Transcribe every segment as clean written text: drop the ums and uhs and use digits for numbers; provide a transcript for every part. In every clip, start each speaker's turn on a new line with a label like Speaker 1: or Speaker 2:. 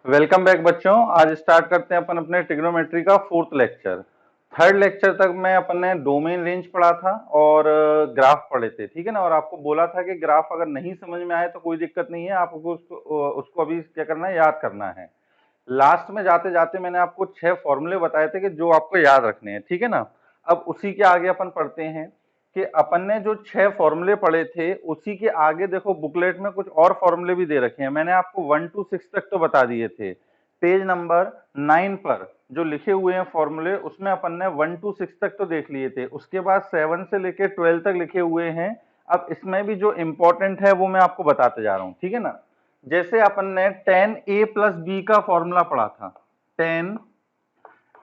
Speaker 1: Welcome back बच्चों। आज start करते हैं अपन अपने ट्रिग्नोमेट्री का फोर्थ लेक्चर। थर्ड लेक्चर तक में अपन ने डोमेन रेंज पढ़ा था और ग्राफ पढ़े थे, ठीक है ना। और आपको बोला था कि ग्राफ अगर नहीं समझ में आए तो कोई दिक्कत नहीं है, आपको उसको अभी क्या करना है, याद करना है। लास्ट में जाते जाते मैंने आपको 6 फॉर्मूले बताए थे कि जो आपको याद रखने हैं, ठीक है ना। अब उसी के आगे अपन पढ़ते हैं कि अपन ने जो 6 फॉर्मूले पढ़े थे उसी के आगे देखो बुकलेट में कुछ और फॉर्मूले भी दे रखे हैं। मैंने आपको 1 to 6 तक तो बता दिए थे। पेज नंबर 9 पर जो लिखे हुए हैं फॉर्मूले उसमें अपन ने 1 to 6 तक तो देख लिए थे। उसके बाद 7 से लेके 12 तक लिखे हुए हैं। अब इसमें भी जो इंपॉर्टेंट है वो मैं आपको बताते जा रहा हूं, ठीक है ना। जैसे अपन ने tan a प्लस बी का फॉर्मूला पढ़ा था। tan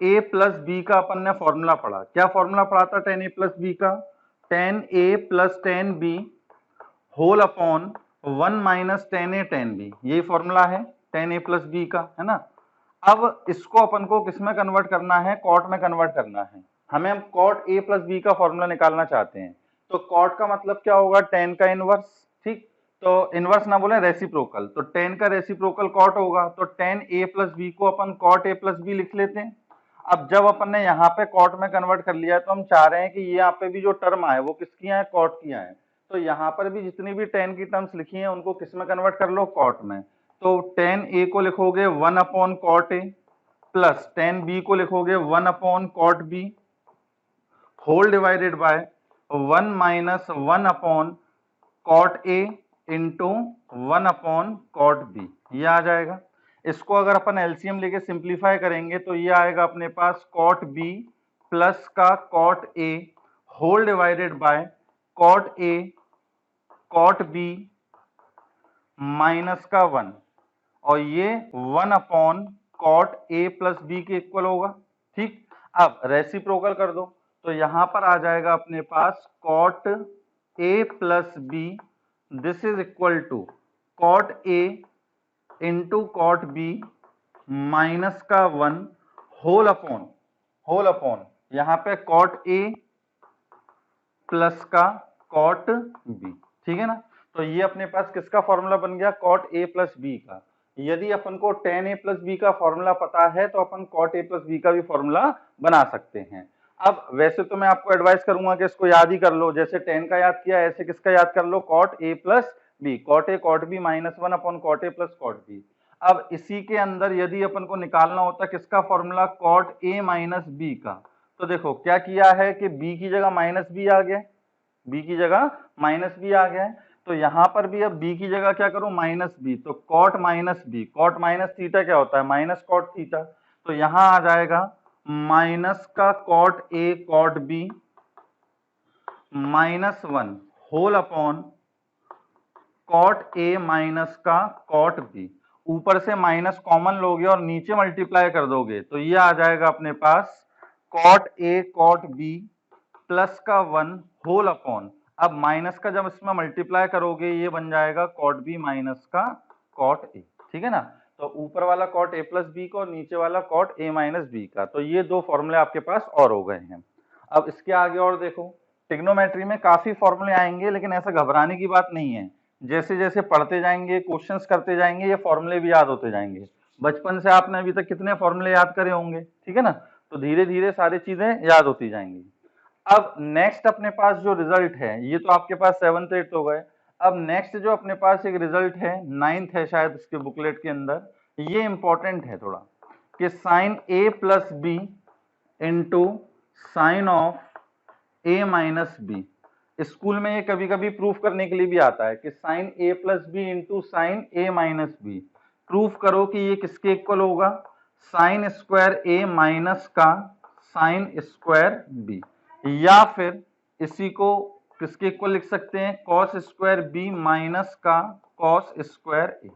Speaker 1: a प्लस बी का अपन ने फॉर्मूला पढ़ा। क्या फॉर्मूला पढ़ा था tan a प्लस बी का? tan a plus tan b whole upon 1 minus tan a tan b, यही फॉर्मूला है tan a प्लस बी का, है ना। अब इसको अपन को किस में कन्वर्ट करना है? कॉट में कन्वर्ट करना है। हमें कॉट a प्लस बी का फॉर्मूला निकालना चाहते हैं। तो कॉट का मतलब क्या होगा? tan का इनवर्स, ठीक। तो इनवर्स ना बोले, रेसिप्रोकल। तो tan का रेसिप्रोकल कॉट होगा, तो tan a प्लस बी को अपन कॉट a प्लस बी लिख लेते हैं। अब जब अपन ने यहाँ पे कॉट में कन्वर्ट कर लिया है तो हम चाह रहे हैं कि यहाँ पे भी जो टर्म आए वो किसकी आए? कॉट की आए। तो यहाँ पर भी जितनी भी tan की टर्म्स लिखी हैं उनको किस में कन्वर्ट कर लो? कॉट में। तो tan a को लिखोगे 1 upon cot a plus tan b को लिखोगे 1 upon cot b whole divided by 1 minus 1 upon cot a into 1 upon cot b, ये आ जाएगा। इसको अगर अपन एलसीएम लेके सिंप्लीफाई करेंगे तो ये आएगा अपने पास कॉट b प्लस का cot a whole divided by cot a cot b minus का 1, और ये 1 upon cot a plus b के इक्वल होगा, ठीक। अब रेसिप्रोकल कर दो तो यहां पर आ जाएगा अपने पास cot a plus b, this is equal to cot a into cot b minus का 1 होल अपॉन यहां पे कॉट a प्लस का कॉट b, ठीक है ना। तो ये अपने पास किसका फॉर्मूला बन गया? कॉट a प्लस बी का। यदि अपन को tan a प्लस बी का फॉर्मूला पता है तो अपन कॉट a प्लस बी का भी फॉर्मूला बना सकते हैं। अब वैसे तो मैं आपको एडवाइस करूंगा कि इसको याद ही कर लो, जैसे tan का याद किया ऐसे किसका याद कर लो? Cot a plus b, cot a cot b minus 1 upon cot a plus cot b। अब इसी के अंदर यदि अपन को निकालना होता किसका formula? Cot a minus b का। तो देखो क्या किया है कि b की जगह माइनस बी आ गया, बी की जगह माइनस बी आ गया है। तो यहां पर भी अब बी की जगह क्या करूं? Minus b. तो cot minus b, cot minus theta क्या होता है? Minus cot theta. तो यहां आ जाएगा माइनस का cot a cot b minus 1 whole upon cot a minus का कॉट बी। ऊपर से माइनस कॉमन लोगे और नीचे मल्टीप्लाई कर दोगे तो ये आ जाएगा अपने पास cot a cot b plus का 1 होल अपॉन, अब माइनस का जब इसमें मल्टीप्लाई करोगे ये बन जाएगा कॉट बी माइनस का कॉट ए, ठीक है ना। तो ऊपर वाला कॉट ए प्लस बी का और नीचे वाला कॉट ए माइनस बी का। तो ये दो फॉर्मूले आपके पास और हो गए हैं। अब इसके आगे और देखो, ट्रिग्नोमेट्री में काफी फॉर्मूले आएंगे लेकिन ऐसा घबराने की बात नहीं है। जैसे जैसे पढ़ते जाएंगे, क्वेश्चंस करते जाएंगे, ये फॉर्मूले भी याद होते जाएंगे। बचपन से आपने अभी तक कितने फॉर्मूले याद करे होंगे, ठीक है ना। तो धीरे धीरे सारी चीजें याद होती जाएंगी। अब नेक्स्ट अपने पास जो रिजल्ट है, ये तो आपके पास 7th 8th हो गए। अब नेक्स्ट जो अपने पास एक रिजल्ट है 9th है शायद उसके बुकलेट के अंदर, ये इंपॉर्टेंट है थोड़ा, कि sine a plus b into sine of a minus b. School में ये कभी कभी प्रूफ करने के लिए भी आता है कि sine a plus b into sine a minus B. Proof करो कि ये किसके इक्वल होगा? साइन स्क्वायर ए माइनस का साइन स्क्वायर बी, या फिर इसी को किसके इक्वल लिख सकते हैं? कॉस स्क्वायर बी माइनस का कॉस स्क्वायर ए।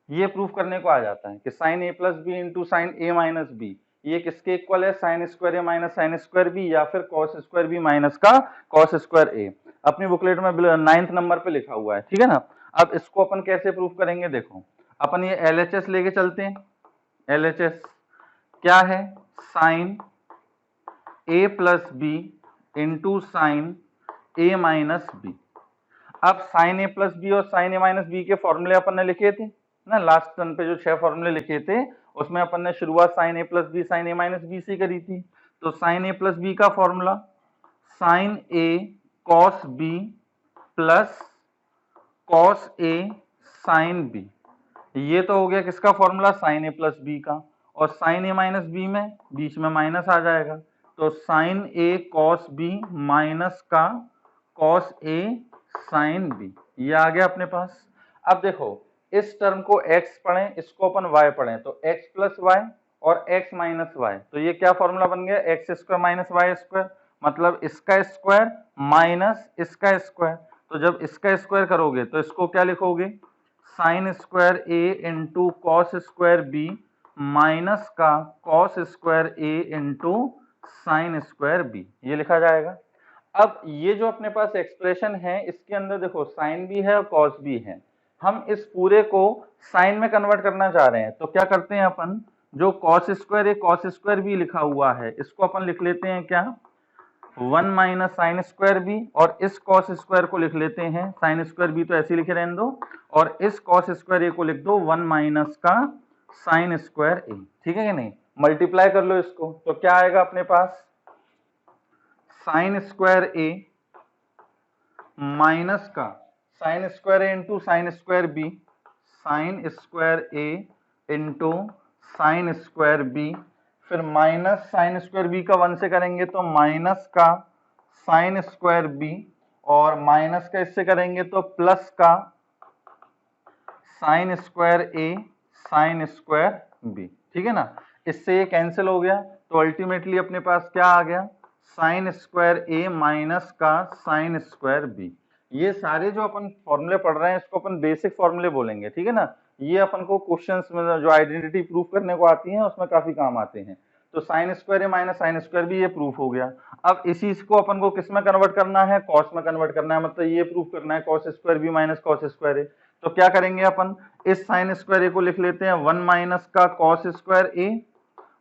Speaker 1: ये प्रूफ करने को आ जाता है कि sine a plus b into sine a minus b ये किसके इक्वल है? Sine square a minus sine square b, या फिर कॉस स्क्वायर बी माइनस का कॉस स्क्वायर ए। अपनी बुकलेट में 9th नंबर पे लिखा हुआ है, ठीक है ना। अब इसको अपन कैसे प्रूफ करेंगे? देखो अपन ये एलएचएस लेके चलते हैं। एलएचएस क्या है? Sine a plus b into sine a minus B. अब साइन ए प्लस बी और साइन ए माइनस बी के फॉर्मूले अपन ने लिखे थे, ना। लास्ट टर्म पे जो 6 फॉर्मूले लिखे थे उसमें अपन ने शुरुआत sign a plus b sine a minus B से करी थी। तो साइन ए प्लस बी का formula sign a cos B plus cos a sine b, ये तो हो गया किसका formula, sign a plus b का। और साइन ए माइनस बी में बीच में माइनस आ जाएगा, तो sign a cos B minus का कॉस ए साइन बी, ये आ गया अपने पास। अब देखो इस टर्म को x पढ़ें, इसको अपन y पढ़ें, तो x प्लस वाई और x माइनस वाई, तो ये क्या फॉर्मूला बन गया, x square minus y square, मतलब इसका स्क्वायर माइनस इसका स्क्वायर। तो जब इसका स्क्वायर करोगे तो इसको क्या लिखोगे, sine square a into cos square b minus का cos square a into sine square b, ये लिखा जाएगा। अब ये जो अपने पास एक्सप्रेशन है इसके अंदर देखो साइन भी है और कॉस भी है, हम इस पूरे को साइन में कन्वर्ट करना चाह रहे हैं, तो क्या करते हैं अपन, जो कॉस स्क्वायर ए कॉस स्क्वायर बी लिखा हुआ है इसको अपन लिख लेते हैं क्या, 1 माइनस साइन स्क्वायर बी, और इस कॉस स्क्वायर को लिख लेते हैं, साइन स्क्वायर बी तो ऐसे ही लिखे रहने दो, और इस कॉस स्क्वायर ए को लिख दो 1 माइनस का साइन स्क्वायर ए, ठीक है कि नहीं। मल्टीप्लाई कर लो इसको, तो क्या आएगा अपने पास, साइन स्क्वायर ए माइनस का sine square a into sine square b, sine square a into sine square b, फिर माइनस साइन स्क्वायर बी का 1 से करेंगे तो माइनस का साइन स्क्वायर बी, और माइनस का इससे करेंगे तो प्लस का sine square a sine square b, ठीक है ना। इससे ये कैंसिल हो गया, तो अल्टीमेटली अपने पास क्या आ गया, साइन स्क्वायर ए माइनस का साइन स्क्वायर बी। ये सारे जो अपन फॉर्मूले पढ़ रहे हैं इसको अपन बेसिक फॉर्मूले बोलेंगे, ठीक है ना। ये अपन को क्वेश्चंस में जो आइडेंटिटी प्रूफ करने को आती है उसमें काफी काम आते हैं। तो sign square a minus sine square b ये प्रूफ हो गया। अब इसी को अपन को किस में कन्वर्ट करना है, कॉस में कन्वर्ट करना है, मतलब ये प्रूफ करना है cos square b minus cos square a. तो क्या करेंगे अपन, इस साइन स्क्वायर ए को लिख लेते हैं 1 माइनस का कॉस स्क्वायर ए,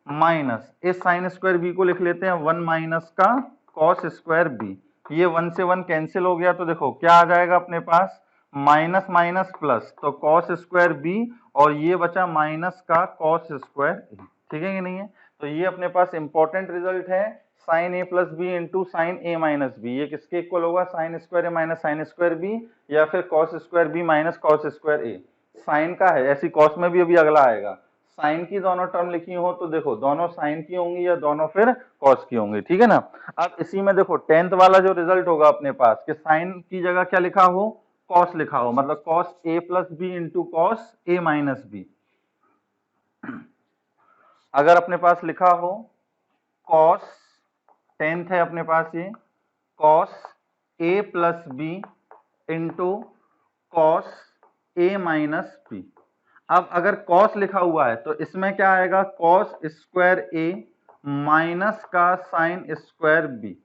Speaker 1: माइनस इस साइन स्क्वायर बी को लिख लेते हैं 1 माइनस का कॉस स्क्वायर बी। ये 1 से 1 कैंसिल हो गया, तो देखो क्या आ जाएगा अपने पास, माइनस माइनस प्लस, तो कॉस स्क्वायर बी, और ये बचा माइनस का कॉस स्क्वायर ए, ठीक है कि नहीं है। तो ये अपने पास इंपॉर्टेंट रिजल्ट है, sine a plus b into sine a minus b, ये किसके इक्वल होगा, sine square a minus sine square b, या फिर cos square b minus cos square a. Sine का है, ऐसी कॉस में भी अभी अगला आएगा, साइन की दोनों टर्म लिखी हो तो देखो दोनों साइन की होंगी या दोनों फिर कॉस की होंगी, ठीक है ना। अब इसी में देखो 10th वाला जो रिजल्ट होगा अपने पास कि साइन की जगह क्या लिखा हो, कॉस लिखा हो, मतलब cos a plus b into cos a minus B. अगर अपने पास लिखा हो कॉस, 10th है अपने पास ये, cos a plus b into cos a minus B. अब अगर कॉस लिखा हुआ है तो इसमें क्या आएगा, कॉस स्क्वायर ए माइनस का साइन स्क्वायर बी,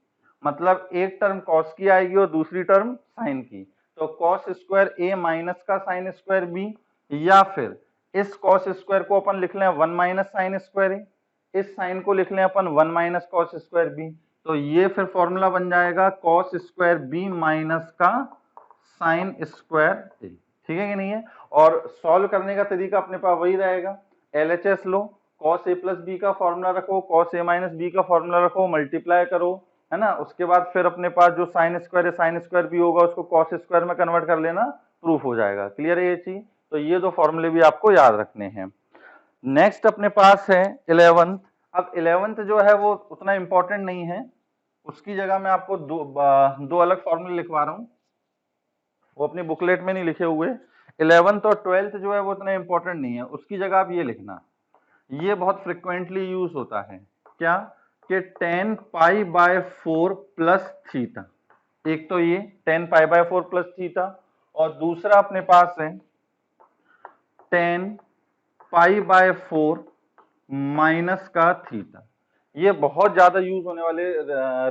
Speaker 1: मतलब एक टर्म कॉस की आएगी और दूसरी टर्म साइन की, तो कॉस स्क्वायर ए माइनस का साइन स्क्वायर बी, या फिर इस कॉस स्क्वायर को अपन लिख लें 1 माइनस साइन स्क्वायर ए, इस साइन को लिख लें अपन 1 माइनस कॉस स्क्वायर बी, तो ये फिर फॉर्मूला बन जाएगा कॉस स्क्वायर बी माइनस का साइन स्क्वायर ए, ठीक है कि नहीं है। और सॉल्व करने का तरीका अपने पास वही रहेगा, LHS लो, cos a प्लस बी का फॉर्मूला रखो, cos a माइनस बी का फॉर्मूला रखो, मल्टीप्लाई करो, है ना। उसके बाद फिर अपने पास जो साइन स्क्वायर है साइन स्क्वायर बी होगा उसको cos स्क्वायर में कन्वर्ट कर लेना, प्रूफ हो जाएगा। क्लियर है ये चीज, तो ये दो फॉर्मूले भी आपको याद रखने हैं। नेक्स्ट अपने पास है 11th। अब 11th जो है वो उतना इंपॉर्टेंट नहीं है, उसकी जगह मैं आपको दो अलग फॉर्मूले लिखवा रहा हूँ, वो अपनी बुकलेट में नहीं लिखे हुए। 11th और 12th जो है वो इतना इंपॉर्टेंट नहीं है, उसकी जगह आप ये लिखना, ये बहुत फ्रिक्वेंटली यूज होता है, क्या कि tan pi by 4 plus theta. एक तो ये tan pi by 4 plus theta, और दूसरा अपने पास है tan पाई बाय 4 माइनस का थीटा। ये बहुत ज्यादा यूज होने वाले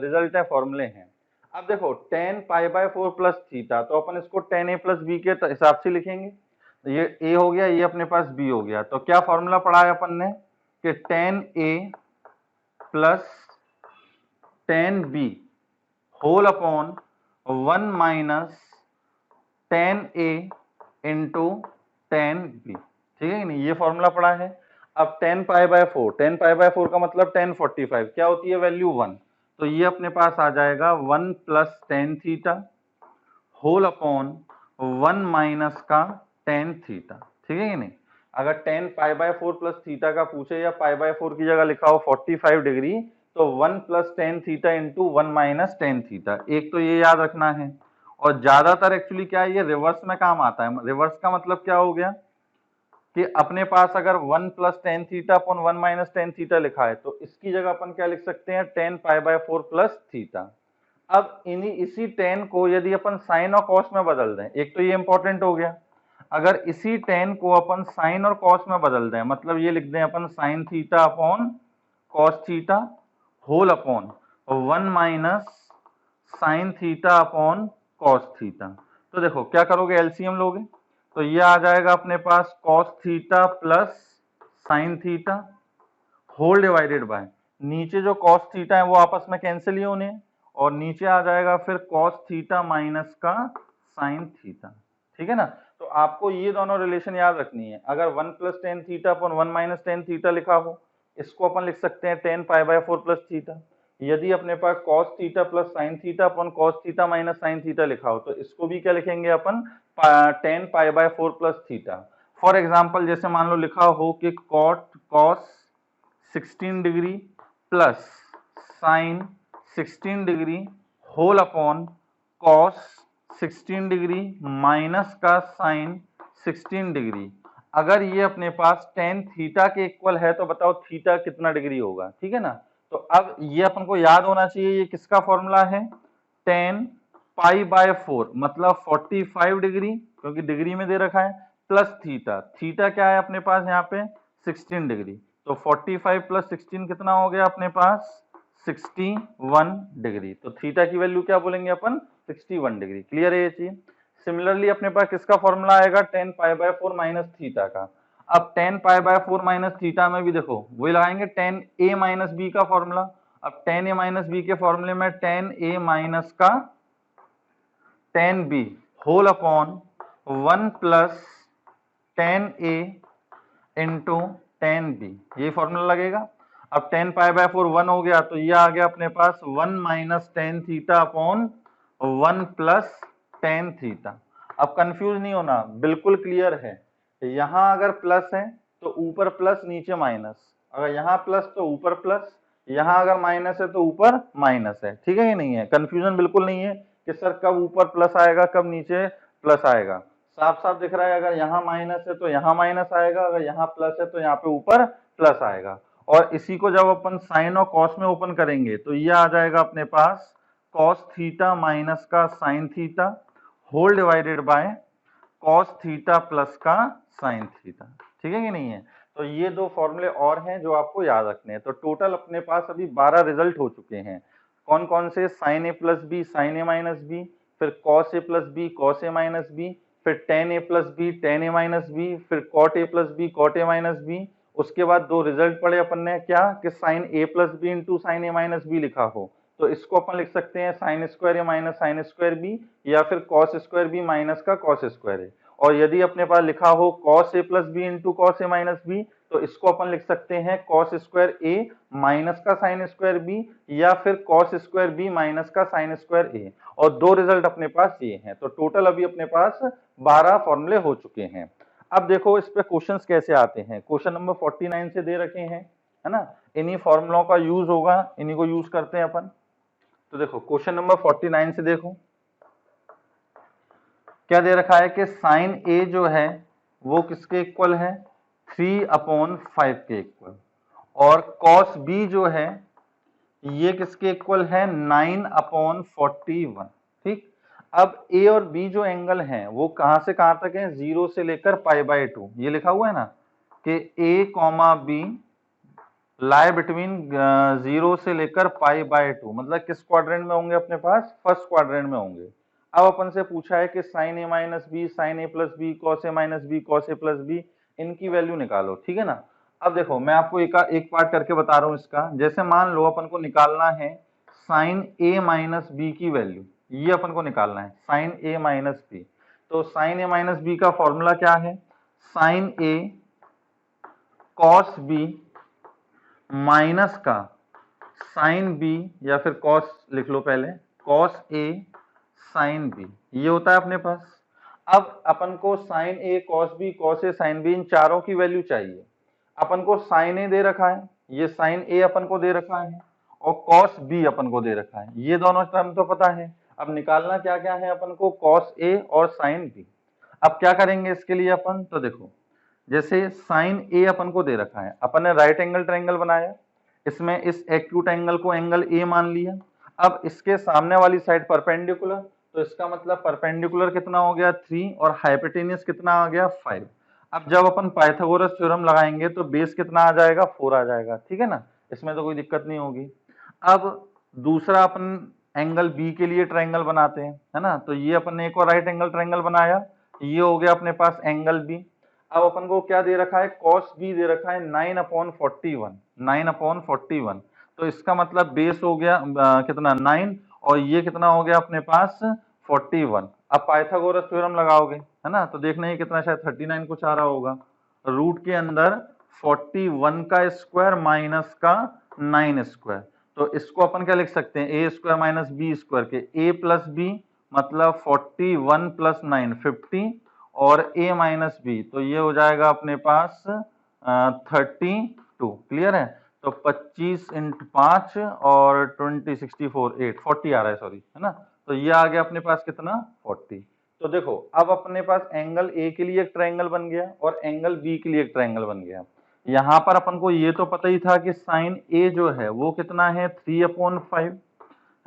Speaker 1: रिजल्ट है, फॉर्मूले हैं। अब देखो tan pi by 4 plus theta, तो अपन इसको tan a प्लस बी के हिसाब से लिखेंगे, तो ये a हो गया, ये अपने पास b हो गया, तो क्या फॉर्मूला पढ़ा है अपन ने कि tan a plus tan b whole upon 1 minus tan a into tan b, ठीक है कि नहीं, ये फॉर्मूला पढ़ा है। अब 10 पाई बाय 4, 10 पाई बाय 4 का मतलब 1045 क्या होती है वैल्यू 1, तो ये अपने पास आ जाएगा 1 plus tan theta whole upon 1 minus का टेन थीटा, ठीक है कि नहीं। अगर 10 पाई बाय 4 प्लस थीटा का पूछे या पाई बाय 4 की जगह लिखा हो 45 डिग्री, तो 1 plus tan theta into 1 minus tan theta, एक तो ये याद रखना है। और ज्यादातर एक्चुअली क्या है, ये रिवर्स में काम आता है। रिवर्स का मतलब क्या हो गया कि अपने पास अगर 1 plus tan theta upon 1 minus tan theta लिखा है, तो इसकी जगह अपन क्या लिख सकते हैं 10 पाई बाय 4 प्लस थीटा। अब इसी 10 को यदि अपन साइन और कॉस में बदल दें, एक तो ये इंपॉर्टेंट हो गया, अगर इसी 10 को अपन साइन और कॉस में बदल दें, मतलब ये लिख दें अपन sine theta upon cos theta whole upon 1 minus sine theta upon cos theta, तो देखो क्या करोगे, एलसीएम लोगे, तो ये आ जाएगा अपने पास cos theta plus sine theta whole divided by, नीचे जो कॉस थीटा है वो आपस में कैंसिल ही होने हैं, और नीचे आ जाएगा फिर कॉस थीटा माइनस का साइन थीटा, ठीक है ना। तो आपको ये दोनों रिलेशन याद रखनी है। अगर 1 plus tan theta upon 1 minus tan theta लिखा हो, इसको अपन लिख सकते हैं 10 पाई बाय 4 प्लस थीटा। यदि अपने पास cos theta plus sine theta upon cos theta minus sine theta लिखा हो, तो इसको भी क्या लिखेंगे अपन 10 pi by 4 plus theta. For example जैसे मान लो लिखा हो कि cot cos 16 degree plus sine 16 degree whole upon cos 16 degree minus का साइन 16 डिग्री। अगर ये अपने पास टेन थीटा के इक्वल है तो बताओ थीटा कितना डिग्री होगा, ठीक है ना। तो अब ये अपन को याद होना चाहिए, ये किसका फॉर्मूला है, 10 पाई बाय 4 मतलब 45 डिग्री, क्योंकि डिग्री में दे रखा है, प्लस थीटा, थीटा क्या है अपने पास यहाँ पे 16 डिग्री, तो 45 प्लस 16 कितना हो गया अपने पास 61 डिग्री। तो थीटा की वैल्यू क्या बोलेंगे अपन 61 डिग्री। क्लियर है ये चीज। सिमिलरली अपने पास किसका फॉर्मूला आएगा 10 पाई बाय 4 माइनस थीटा का। अब 10 पाई बाय 4 माइनस थीटा में भी देखो वही लगाएंगे 10 ए माइनस बी का फॉर्मूला। अब 10 ए माइनस बी के फॉर्मूले में 10 ए माइनस का 10 b whole upon 1 plus 10 a into 10 B, ये फॉर्मूला लगेगा। अब 10 पाई बाय 4 1 हो गया, तो ये आ गया अपने पास 1 minus tan theta upon 1 plus tan theta. अब कंफ्यूज नहीं होना, बिल्कुल क्लियर है। यहां अगर प्लस है तो ऊपर प्लस नीचे माइनस, अगर यहाँ प्लस तो ऊपर प्लस, यहां अगर माइनस है तो ऊपर माइनस है, ठीक है कि नहीं है। कंफ्यूजन बिल्कुल नहीं है कि सर कब ऊपर प्लस आएगा कब नीचे प्लस आएगा, साफ साफ दिख रहा है। अगर यहाँ माइनस है तो यहाँ माइनस आएगा, अगर यहाँ प्लस है तो यहाँ पे ऊपर प्लस आएगा। और इसी को जब अपन साइन और कॉस में ओपन करेंगे तो ये आ जाएगा अपने पास कॉस थीटा माइनस का sine theta whole divided by cos theta plus का साइन थीटा, ठीक है कि नहीं है। तो ये दो फॉर्मूले और हैं जो आपको याद रखने हैं। तो टोटल अपने पास अभी 12 रिजल्ट हो चुके हैं। कौन कौन से, sine a plus b sine a minus b, फिर cos a plus b cos a minus b, फिर tan a plus b tan a minus b, फिर cot a plus b cot a minus b. उसके बाद दो result पढ़े अपन ने क्या कि sine a plus b into sine a minus b लिखा हो, तो इसको अपन लिख सकते हैं sine square a minus sine square b, या फिर कॉस स्क्वायर बी माइनस का कॉस स्क्वायर ए। और यदि अपने पास लिखा हो cos a plus b into cos a minus b, तो इसको अपन लिख सकते हैं कॉस स्क्वायर ए माइनस का साइन स्क्वायर बी, या फिर कॉस स्क्वायर बी माइनस का साइन स्क्वायर ए। और दो रिजल्ट अपने पास ये हैं। तो टोटल अभी अपने पास 12 फॉर्मूले हो चुके हैं। अब देखो इस पे क्वेश्चंस कैसे आते हैं। क्वेश्चन नंबर 49 से दे रखे हैं, है ना, इन्हीं फॉर्मूलों का यूज होगा, इन्हीं को यूज करते हैं अपन। तो देखो क्वेश्चन नंबर 49 से देखो क्या दे रखा है कि साइन ए जो है वो किसके इक्वल है 3/5 के इक्वल, और कॉस बी जो है ये किसके इक्वल है 9/41। ठीक। अब ए और बी जो एंगल हैं वो कहां से कहां तक है, 0 से लेकर π/2, ये लिखा हुआ है ना कि ए कॉमा बी लाई बिटवीन 0 से लेकर π/2, मतलब किस क्वाड्रेंट में होंगे अपने पास, फर्स्ट क्वाड्रेंट में होंगे। अब अपन से पूछा है कि sine a minus B sine a plus b cos a minus B cos a plus B, इनकी वैल्यू निकालो, ठीक है ना। अब देखो मैं आपको एक पार्ट करके बता रहा हूं इसका। जैसे मान लो अपन को निकालना है साइन ए माइनस बी की वैल्यू, ये अपन को निकालना है साइन ए माइनस बी। तो साइन ए माइनस बी का फॉर्मूला क्या है, sine a cos B minus का साइन बी, या फिर कॉस लिख लो पहले, कॉस ए साइन बी, ये होता है अपने पास। अब अपन को sine a cos b cos a sine b इन चारों की वैल्यू चाहिए। अपन को साइन ए दे रखा है, ये साइन ए अपन को दे रखा है, और कॉस बी अपन को दे रखा है, ये दोनों टर्म तो पता है। अब निकालना क्या क्या है अपन को, कॉस ए और साइन बी। अब क्या करेंगे इसके लिए अपन, तो देखो जैसे साइन ए अपन को दे रखा है, अपन ने राइट एंगल ट्रायंगल बनाया, इसमें इस एक्यूट एंगल को एंगल ए मान लिया। अब इसके सामने वाली साइड परपेंडिकुलर, तो इसका मतलब परपेंडिकुलर कितना हो गया 3 और हाइपोटेनियस कितना आ गया 5। अब जब अपन पाइथागोरस थ्योरम लगाएंगे तो बेस कितना आ जाएगा 4 आ जाएगा, ठीक है ना, इसमें तो कोई दिक्कत नहीं होगी। अब दूसरा अपन एंगल बी के लिए ट्रायंगल बनाते हैं, है ना, तो ये अपन ने एक और राइट एंगल ट्रायंगल बनाया, ये हो गया अपने पास एंगल बी। अब अपन को क्या दे रखा है, cos b दे रखा है 9/41, 9/41, तो इसका मतलब बेस हो गया कितना 9, और ये कितना हो गया अपने पास 41। अब पाइथागोरस थ्योरम लगाओगे, है ना, तो देखना ये कितना शायद 39 कुछ आ रहा होगा। रूट के अंदर 41 का स्क्वायर माइनस का 9 स्क्वायर, तो इसको अपन क्या लिख सकते हैं, ए स्क्वायर माइनस बी स्क्वायर के ए प्लस बी, मतलब 41 प्लस 9 50, और a माइनस बी, तो ये हो जाएगा अपने पास 32। क्लियर है, तो 25 इंटू 5 और 20 64 8 40 आ रहा है, सॉरी, है ना, तो ये आ गया अपने पास कितना 40। तो देखो अब अपने पास एंगल ए के लिए एक ट्रायंगल बन गया और एंगल बी के लिए एक ट्रायंगल बन गया। यहाँ पर अपन को ये तो पता ही था कि साइन ए जो है वो कितना है 3/5,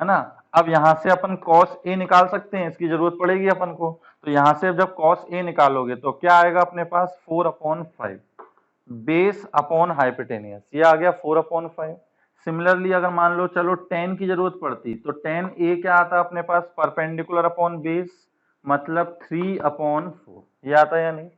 Speaker 1: है ना। अब यहां से अपन cos a निकाल सकते हैं, इसकी जरूरत पड़ेगी अपन को, तो यहां से जब cos a निकालोगे तो क्या आएगा अपने पास 4/5 बेस अपॉन हाइपोटेनियस, ये आ गया 4/5। सिमिलरली अगर मान लो चलो tan की जरूरत पड़ती तो tan a क्या आता है अपने पास, परपेंडिकुलर अपॉन बेस, मतलब 3/4, ये आता है या नहीं।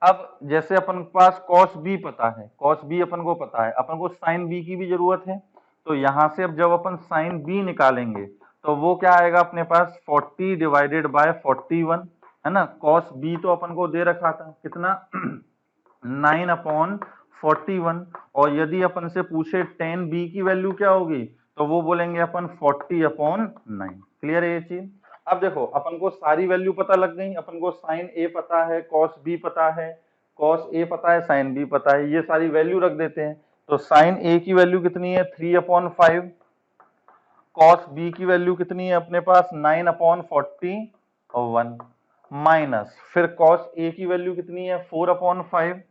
Speaker 1: अब जैसे अपन के पास cos b पता है, cos b अपन को पता है, अपन को sin b की भी जरूरत है, तो यहां से अब जब अपन sin b निकालेंगे तो वो क्या आएगा अपने पास 40 डिवाइडेड बाय 41, है ना। cos b तो अपन को दे रखा था कितना 9/41, और यदि अपन से पूछे tan b की वैल्यू क्या होगी तो वो बोलेंगे अपन 40/9। क्लियर है ये चीज। अब देखो अपन को सारी वैल्यू पता लग गई, अपन को sin a पता है, cos b पता है, cos a पता है, sin b पता है, ये सारी वैल्यू रख देते हैं। तो sin a की वैल्यू कितनी है 3/5, cos b की वैल्यू कितनी है अपने पास 9/41, माइनस फिर cos a की वैल्यू कितनी है 4/5,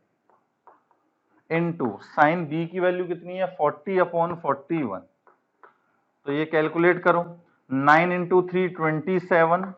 Speaker 1: इनटू sin b की वैल्यू कितनी है 40/41। तो ये कैलकुलेट करो, 9 इंटू 3 27,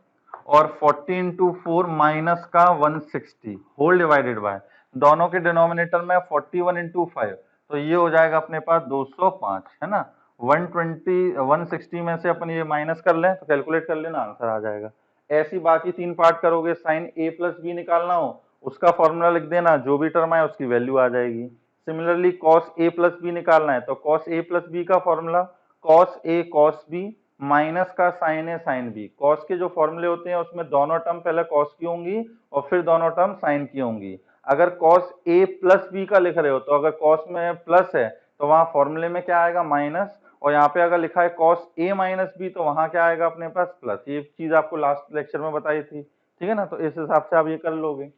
Speaker 1: और 40 इंटू 4 माइनस का 160 होल डिवाइडेड बाय, दोनों के डिनोमिनेटर में 41 इंटू 5, तो ये हो जाएगा अपने पास 205, है ना। 120 160 में से अपन ये माइनस कर लें तो कैलकुलेट कर लेना, आंसर आ जाएगा। ऐसी बाकी 3 पार्ट करोगे, साइन a प्लस बी निकालना हो उसका फॉर्मूला लिख देना, जो भी टर्म आए उसकी वैल्यू आ जाएगी। Similarly cos a plus b निकालना है तो cos a प्लस बी का formula cos a cos b minus का sin a sin b। cos के जो फॉर्मूले होते हैं उसमें दोनों टर्म पहले cos की होंगी और फिर दोनों टर्म sin की होंगी। अगर cos a प्लस b का लिख रहे हो तो अगर cos में प्लस है तो वहां फॉर्मूले में क्या आएगा माइनस, और यहाँ पे अगर लिखा है cos a माइनस b तो वहां क्या आएगा अपने पास प्लस। ये चीज आपको लास्ट लेक्चर में बताई थी, ठीक है ना, तो इस हिसाब से आप ये कर लोगे।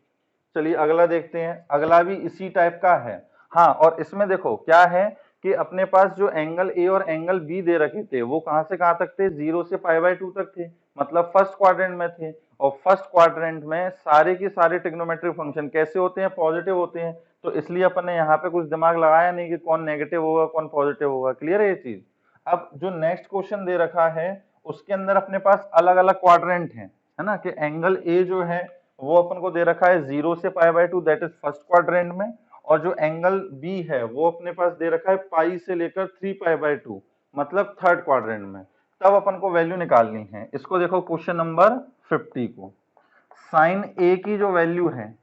Speaker 1: चलिए अगला देखते हैं, अगला भी इसी टाइप का है। हाँ, और इसमें देखो क्या है कि अपने पास जो एंगल ए और एंगल बी दे रखे थे वो कहां से कहां तक थे, 0 से π/2 तक थे, मतलब फर्स्ट क्वाड्रेंट में थे। और फर्स्ट क्वाड्रेंट में सारे के सारे ट्रिग्नोमेट्रिक फंक्शन कैसे होते हैं, पॉजिटिव होते हैं, तो इसलिए अपन ने यहाँ पे कुछ दिमाग लगाया नहीं कि कौन नेगेटिव होगा कौन पॉजिटिव होगा। क्लियर है ये चीज। अब जो नेक्स्ट क्वेश्चन दे रखा है उसके अंदर अपने पास अलग अलग क्वाड्रेंट है ना, कि एंगल ए जो है वो अपन को दे रखा है 0 से π/2, दैट इज फर्स्ट क्वाड्रेंट में, और जो एंगल बी है वो अपने पास दे रखा है पाई से लेकर 3π/2, मतलब थर्ड क्वाड्रेंट में। तब अपन को वैल्यू निकालनी है। इसको देखो क्वेश्चन नंबर 50 को, साइन ए की जो वैल्यू है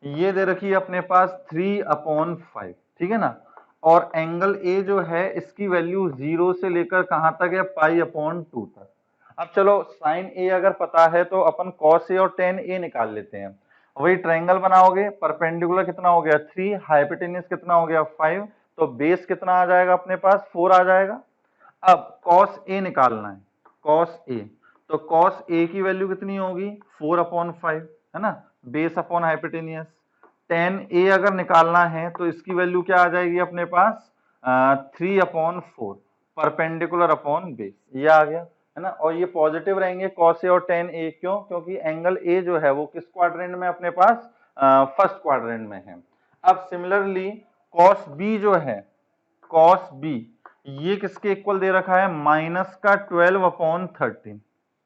Speaker 1: ये दे रखी है अपने पास 3/5, ठीक है ना, और एंगल ए जो है इसकी वैल्यू 0 से लेकर कहां तक है π/2 तक। अब चलो साइन ए अगर पता है तो अपन cos ए और tan ए निकाल लेते हैं, वही ट्रायंगल बनाओगे, परपेंडिकुलर कितना हो गया 3, हाइपोटेन्यूज कितना हो गया 5, तो बेस कितना आ जाएगा अपने पास 4 आ जाएगा। अब cos a निकालना है, cos a, तो cos a की वैल्यू कितनी होगी 4/5, है ना, base upon hypotenuse. tan a अगर निकालना है तो इसकी वैल्यू क्या आ जाएगी अपने पास 3/4, परपेंडिकुलर अपॉन बेस, ये आ गया, है ना। और ये पॉजिटिव रहेंगे cos a और tan a, क्यों, क्योंकि एंगल a जो है वो किस क्वाड्रेंट में अपने पास फर्स्ट क्वाड्रेंट में है। अब सिमिलरली cos b जो है, cos b ये किसके इक्वल दे रखा है -12/13,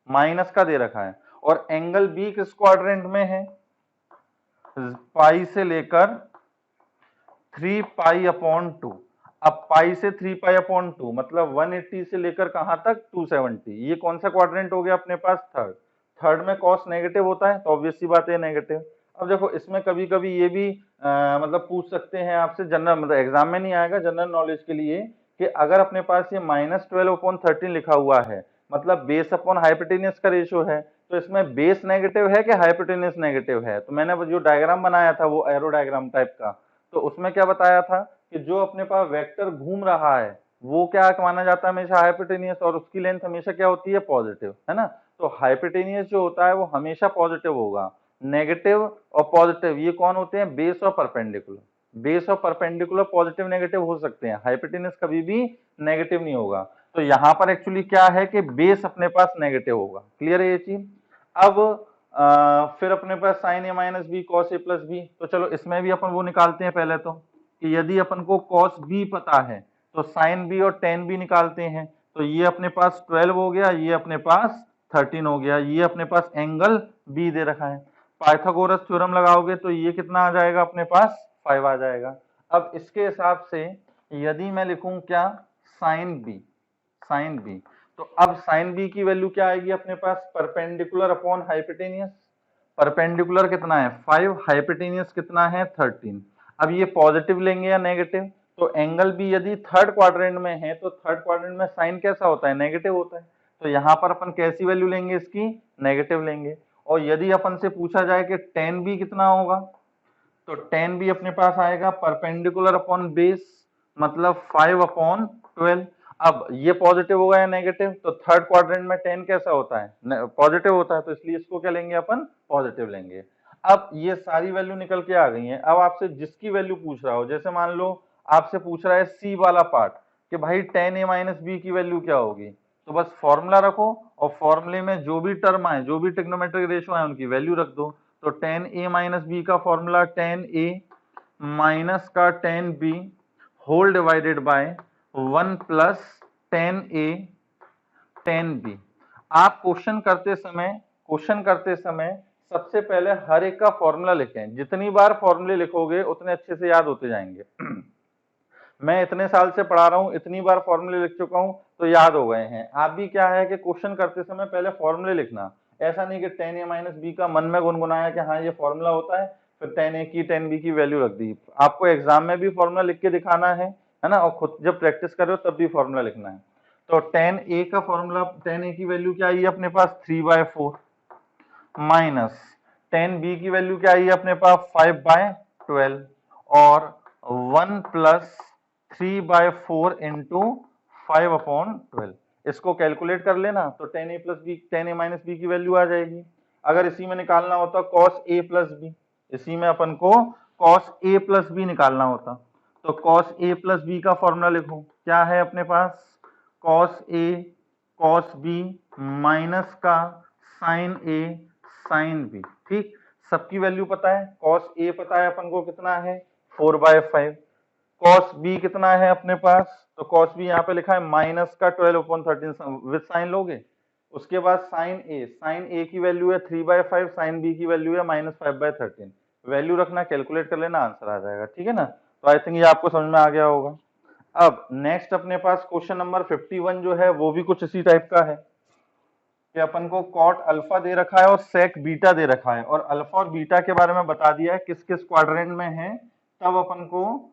Speaker 1: माइनस का दे रखा है, और एंगल बी किस क्वाड्रेंट में है, पाई से लेकर 3π/2। अब पाई से 3π/2 मतलब 180 से लेकर कहां तक 270, ये कौन सा क्वाड्रेंट हो गया अपने पास थर्ड। थर्ड में कॉस नेगेटिव होता है तो ऑब्वियस सी बात है नेगेटिव। अब देखो इसमें कभी कभी ये भी मतलब पूछ सकते हैं आपसे, जनरल मतलब एग्जाम में नहीं आएगा, जनरल नॉलेज के लिए, कि अगर अपने पास ये -12/13 लिखा हुआ है, मतलब बेस अपॉन हाइपोटेन्यूज का रेशियो है, तो इसमें बेस नेगेटिव है कि हाइपोटेन्यूज नेगेटिव है। तो मैंने जो डायग्राम बनाया था वो एरो डायग्राम टाइप का, तो उसमें क्या बताया था कि जो अपने पास वेक्टर घूम रहा है वो क्या माना जाता है हमेशा हाइपोटेनियस, और उसकी लेंथ हमेशा क्या होती है पॉजिटिव, है ना। तो हाइपोटेनियस जो होता है वो हमेशा पॉजिटिव होगा। नेगेटिव और पॉजिटिव ये कौन होते हैं, बेस और परपेंडिकुलर। बेस और परपेंडिकुलर पॉजिटिव नेगेटिव हो सकते हैं, हाइपोटेनियस कभी भी नेगेटिव नहीं होगा। तो यहाँ पर एक्चुअली क्या है कि बेस अपने पास नेगेटिव होगा। क्लियर है ये चीज। अब फिर अपने पास sign a minus B cos a plus b, तो चलो इसमें भी अपन वो निकालते हैं पहले तो, कि यदि अपन को कॉस बी पता है तो साइन बी और टेन बी निकालते हैं। तो ये अपने पास 12 हो गया, ये अपने पास 13 हो गया, ये अपने पास एंगल बी दे रखा है। पाइथागोरस थ्योरम लगाओगे तो ये कितना आ जाएगा अपने पास 5 आ जाएगा। अब इसके हिसाब से यदि मैं लिखूं क्या साइन बी, साइन बी, तो अब साइन बी की वैल्यू क्या आएगी अपने पास परपेंडिकुलर अपॉन हाइपोटेनियस। परपेंडिकुलर कितना है 5, हाइपोटेनियस कितना है 13। अब ये पॉजिटिव लेंगे या नेगेटिव, तो एंगल बी यदि थर्ड क्वाड्रेंट में है तो थर्ड क्वाड्रेंट में साइन कैसा होता है नेगेटिव होता है, तो यहाँ पर अपन कैसी वैल्यू लेंगे इसकी नेगेटिव लेंगे। और यदि अपन से पूछा जाए कि टेन बी कितना होगा, तो टेन बी अपने पास आएगा परपेंडिकुलर अपॉन बेस, मतलब 5/12। अब ये पॉजिटिव होगा या नेगेटिव, तो थर्ड क्वाड्रेंट में टेन कैसा होता है पॉजिटिव होता है, तो इसलिए इसको क्या लेंगे अपन पॉजिटिव लेंगे। अब ये सारी वैल्यू निकल के आ गई हैं। अब आपसे जिसकी वैल्यू पूछ रहा हो, जैसे मान लो आपसे पूछ रहा है सी वाला पार्ट कि भाई टेन ए माइनस बी की वैल्यू क्या होगी, तो बस फॉर्मूला रखो और फॉर्मूले में जो भी टर्म आए, जो भी ट्रिग्नोमेट्रिक रेशियो आए उनकी वैल्यू रख दो। तो टेन ए माइनस बी का फॉर्मूला टेन ए माइनस का tan b whole divided by 1 plus tan a tan b. आप क्वेश्चन करते समय सबसे पहले हर एक का फॉर्मूला लिखें, जितनी बार फॉर्मूले लिखोगे उतने अच्छे से याद होते जाएंगे। मैं इतने साल से पढ़ा रहा हूँ, इतनी बार फॉर्मूले लिख चुका हूँ तो याद हो गए हैं। आप भी क्या है कि क्वेश्चन करते समय पहले फॉर्मूले लिखना, ऐसा नहीं कि टेन ए माइनस बी का मन में गुनगुनाया कि हाँ ये फॉर्मूला होता है, फिर टेन ए की टेन बी की वैल्यू रख दी। आपको एग्जाम में भी फॉर्मूला लिख के दिखाना है ना, और खुद जब प्रैक्टिस कर रहे हो तब भी फॉर्मूला लिखना है। तो टेन ए का फॉर्मूला, टेन ए की वैल्यू क्या आई अपने पास 3/4 माइनस टेन बी की वैल्यू क्या आई अपने पास 5/12 और 1 प्लस 3/4 इंटू 5/12। इसको कैलकुलेट कर लेना तो tan a plus b, tan a minus B की वैल्यू आ जाएगी। अगर इसी में निकालना होता कॉस ए प्लस बी, इसी में अपन को कॉस ए प्लस बी निकालना होता, तो कॉस ए प्लस बी का फॉर्मूला लिखो, क्या है अपने पास cos A cos B minus का साइन ए साइन बी। ठीक, सबकी वैल्यू पता है, कॉस ए पता है अपन को कितना है 4/5, कॉस बी कितना है अपने पास, तो कॉस बी यहाँ पे लिखा है माइनस का 12/13 विद साइन लोगे। उसके बाद साइन ए की वैल्यू है 3/5, साइन बी की वैल्यू है -5/13। वैल्यू रखना, कैलकुलेट कर लेना, आंसर आ जाएगा। ठीक है ना, तो आई थिंक ये आपको समझ में आ गया होगा। अब नेक्स्ट अपने पास क्वेश्चन नंबर 51 जो है वो भी कुछ इसी टाइप का है कि अपन को कॉट अल्फा दे रखा है और सेक बीटा दे रखा है, और अल्फा और बीटा के बारे में बता दिया है किस किस क्वाड्रेंट में है, तब अपन को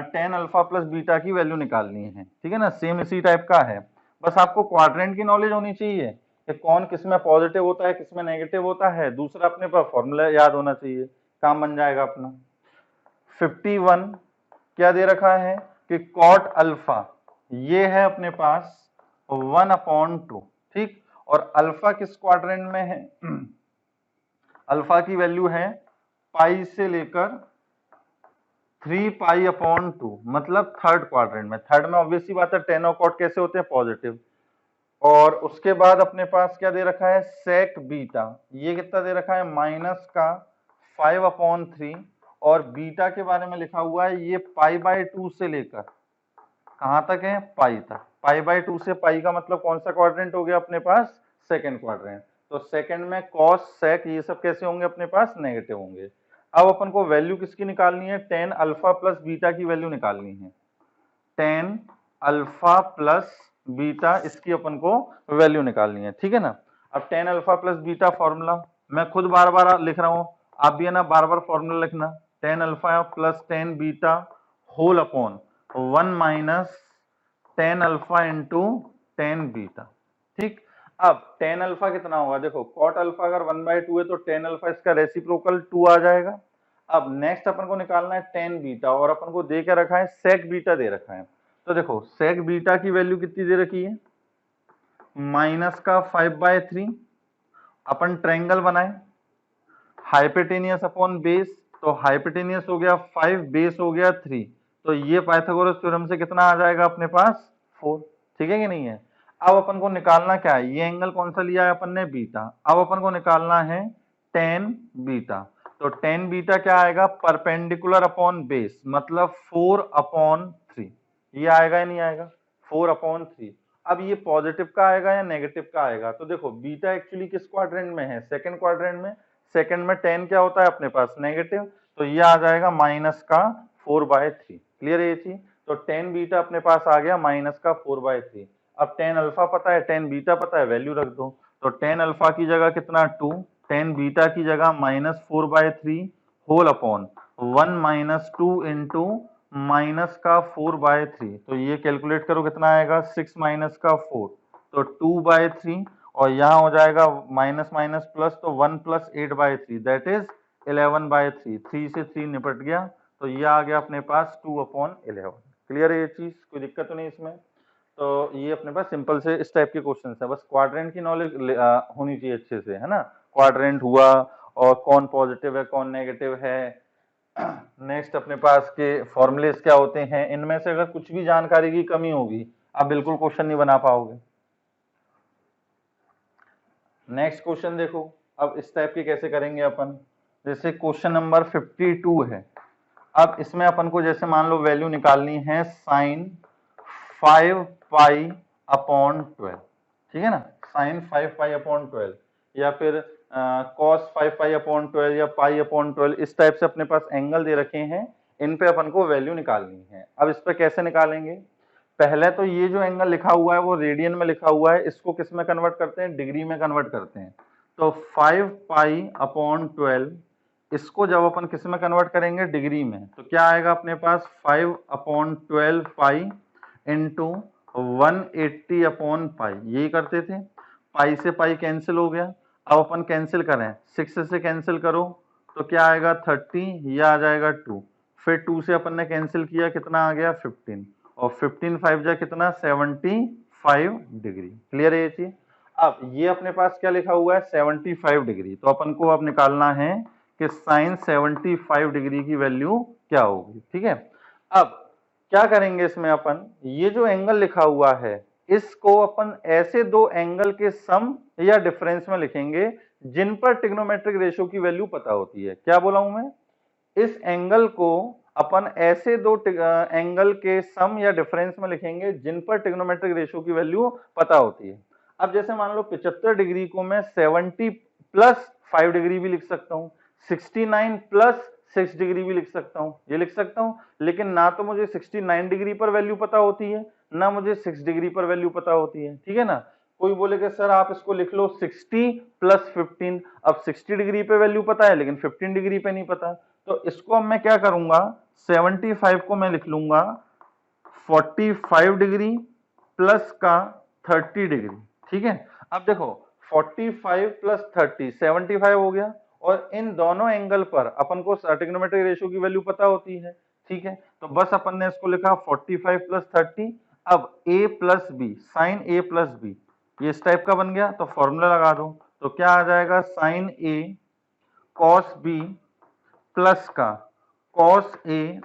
Speaker 1: टेन अल्फा प्लस बीटा की वैल्यू निकालनी है। ठीक है ना, सेम इसी टाइप का है, बस आपको क्वाड्रेंट की नॉलेज होनी चाहिए कि कौन किस में पॉजिटिव होता है, किस में नेगेटिव होता है। दूसरा अपने पास फॉर्मूला याद होना चाहिए, काम बन जाएगा अपना। 51 क्या दे रखा है कि कॉट अल्फा ये है अपने पास 1/2, ठीक। और अल्फा किस क्वाड्रेंट में है? अल्फा की वैल्यू है पाई से लेकर 3π/2, मतलब थर्ड क्वाड्रेंट में। थर्ड में ऑब्वियस सी बात है टेन और कॉट कैसे होते हैं, पॉजिटिव। और उसके बाद अपने पास क्या दे रखा है, सेक बीटा, ये कितना दे रखा है, -5/3। और बीटा के बारे में लिखा हुआ है ये π/2 से लेकर कहां तक है, पाई तक। π/2 से पाई का मतलब कौन सा क्वाड्रेंट हो गया अपने पास, सेकंड क्वाड्रेंट। तो सेकंड में कॉस सेक ये सब कैसे होंगे अपने पास, नेगेटिव होंगे। अब अपन को वैल्यू किसकी निकालनी है, टेन अल्फा प्लस बीटा की वैल्यू निकालनी है। टेन अल्फा प्लस बीटा, इसकी अपन को वैल्यू निकालनी है, ठीक है ना। अब ten alpha plus beta formula मैं खुद बार बार लिख रहा हूं, आप भी है ना बार बार फॉर्मूला लिखना। Tan alpha plus tan beta whole upon 1 minus tan alpha into tan beta, ठीक। अब टेन अल्फा कितना होगा, देखो कॉट अल्फा अगर 1/2 है तो टेन अल्फा इसका रेसिप्रोकल 2 आ जाएगा। अब नेक्स्ट अपन को निकालना है टेन बीटा, और अपन को दे के रखा है सेक बीटा दे रखा है। तो देखो सेक बीटा की वैल्यू कितनी दे रखी है, -5/3। अपन ट्रायंगल बनाए, हाइपोटेनियस अपॉन बेस, तो हाइपोटेनियस हो गया 5, बेस हो गया 3, तो ये पाइथागोरस थ्योरम से कितना आ जाएगा अपने पास, 4, ठीक है कि नहीं है। अब अपन को निकालना क्या है, ये एंगल कौन सा लिया है अपन ने, बीटा। अब अपन को निकालना है टेन बीटा, तो टेन बीटा क्या आएगा, परपेंडिकुलर अपॉन बेस, मतलब 4/3, ये आएगा या नहीं आएगा, 4/3। अब ये पॉजिटिव का आएगा या नेगेटिव का आएगा, तो देखो बीटा एक्चुअली किस क्वाड्रेंट में है, सेकंड क्वाड्रेंट में। सेकंड में टेन क्या होता है अपने पास, नेगेटिव, तो ये आ जाएगा -4/3। क्लियर है ये चीज। तो टेन बीटा अपने पास आ गया -4/3। अब टेन अल्फा पता है, टेन बीटा पता है, वैल्यू रख दो। तो टेन अल्फा की जगह कितना 2, टेन बीटा की जगह -4/3 होल अपॉन 1 - 2 इंटू -4/3, तो ये कैलकुलेट करो कितना आएगा, 6 - 4, तो 2/3, और यहाँ हो जाएगा माइनस माइनस प्लस, तो 1 + 8/3 दैट इज 11/3। 3 से 3 निपट गया, तो ये आ गया अपने पास 2/11। क्लियर है ये चीज, कोई दिक्कत तो नहीं इसमें। तो ये अपने पास सिंपल से इस टाइप के क्वेश्चन है, बस क्वाड्रेंट की नॉलेज होनी चाहिए अच्छे से, है ना। क्वाड्रेंट हुआ, और कौन पॉजिटिव है कौन नेगेटिव है, नेक्स्ट अपने पास के फॉर्मूलेस क्या होते हैं, इनमें से अगर कुछ भी जानकारी की कमी होगी आप बिल्कुल क्वेश्चन नहीं बना पाओगे। नेक्स्ट क्वेश्चन देखो, अब इस टाइप के कैसे करेंगे अपन, जैसे क्वेश्चन नंबर 52 है। अब इसमें अपन को जैसे मान लो वैल्यू निकालनी है sin 5π/12, ठीक है ना, sin 5π/12, या फिर cos 5π/12 या π/12, इस टाइप से अपने पास एंगल दे रखे हैं, इन पे अपन को वैल्यू निकालनी है। अब इस पे कैसे निकालेंगे, पहले तो ये जो एंगल लिखा हुआ है वो रेडियन में लिखा हुआ है, इसको किस में कन्वर्ट करते हैं, डिग्री में कन्वर्ट करते हैं। तो 5π/12 इसको जब अपन किस में कन्वर्ट करेंगे, डिग्री में, तो क्या आएगा अपने पास 5/12 पाई इंटू 180/पाई, यही करते थे। पाई से पाई कैंसिल हो गया, अब अपन कैंसिल करें, 6 से कैंसिल करो तो क्या आएगा 30, ये आ जाएगा 2, फिर 2 से अपन ने कैंसिल किया, कितना आ गया 15, और 15 5 जा कितना 75 डिग्री। क्लियर है ये चीज। अब ये अपने पास क्या लिखा हुआ है 75 डिग्री, तो अपन को अब निकालना है कि साइन 75 डिग्री की वैल्यू क्या होगी, ठीक है। अब क्या करेंगे इसमें अपन, ये जो एंगल लिखा हुआ है इसको अपन ऐसे दो एंगल के सम या डिफरेंस में लिखेंगे जिन पर ट्रिग्नोमेट्रिक रेशियो की वैल्यू पता होती है। क्या बोला हूं मैं, इस एंगल को अपन ऐसे दो एंगल के सम या डिफरेंस में लिखेंगे जिन पर ट्रिग्नोमेट्रिक रेशियो की वैल्यू पता होती है। अब जैसे मान लो 75 डिग्री को मैं 70 + 5 डिग्री भी लिख सकता हूँ, 69 + 6 डिग्री भी लिख सकता हूँ, ये लिख सकता हूँ। लेकिन ना तो मुझे 69 डिग्री पर वैल्यू पता होती है, ना मुझे 6 डिग्री पर वैल्यू पता होती है, ठीक है ना। कोई बोलेगा सर आप इसको लिख लो 60 + 15, अब 60 डिग्री पे वैल्यू पता है लेकिन 15 डिग्री पे नहीं पता, तो इसको अब मैं क्या करूंगा, 75 को मैं लिख लूंगा 45 डिग्री प्लस का 30 डिग्री, ठीक है। अब देखो 45 प्लस 30 75 हो गया, और इन दोनों एंगल पर अपन को ट्रिग्नोमेट्रिक रेशियो की वैल्यू पता होती है, ठीक है। तो बस अपन ने इसको लिखा 45 प्लस 30। अब a plus b, sine a plus b, ये इस टाइप का बन गया, तो फॉर्मूला लगा दो। तो क्या आ जाएगा, sine a cos b plus का कॉस a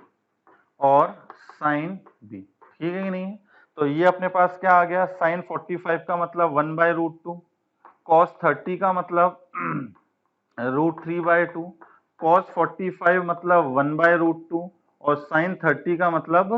Speaker 1: और साइन b, ठीक है कि नहीं। तो ये अपने पास क्या आ गया, साइन 45 का मतलब 1/√2, कॉस 30 का मतलब √3/2, कॉस 45 मतलब 1/√2 और साइन 30 का मतलब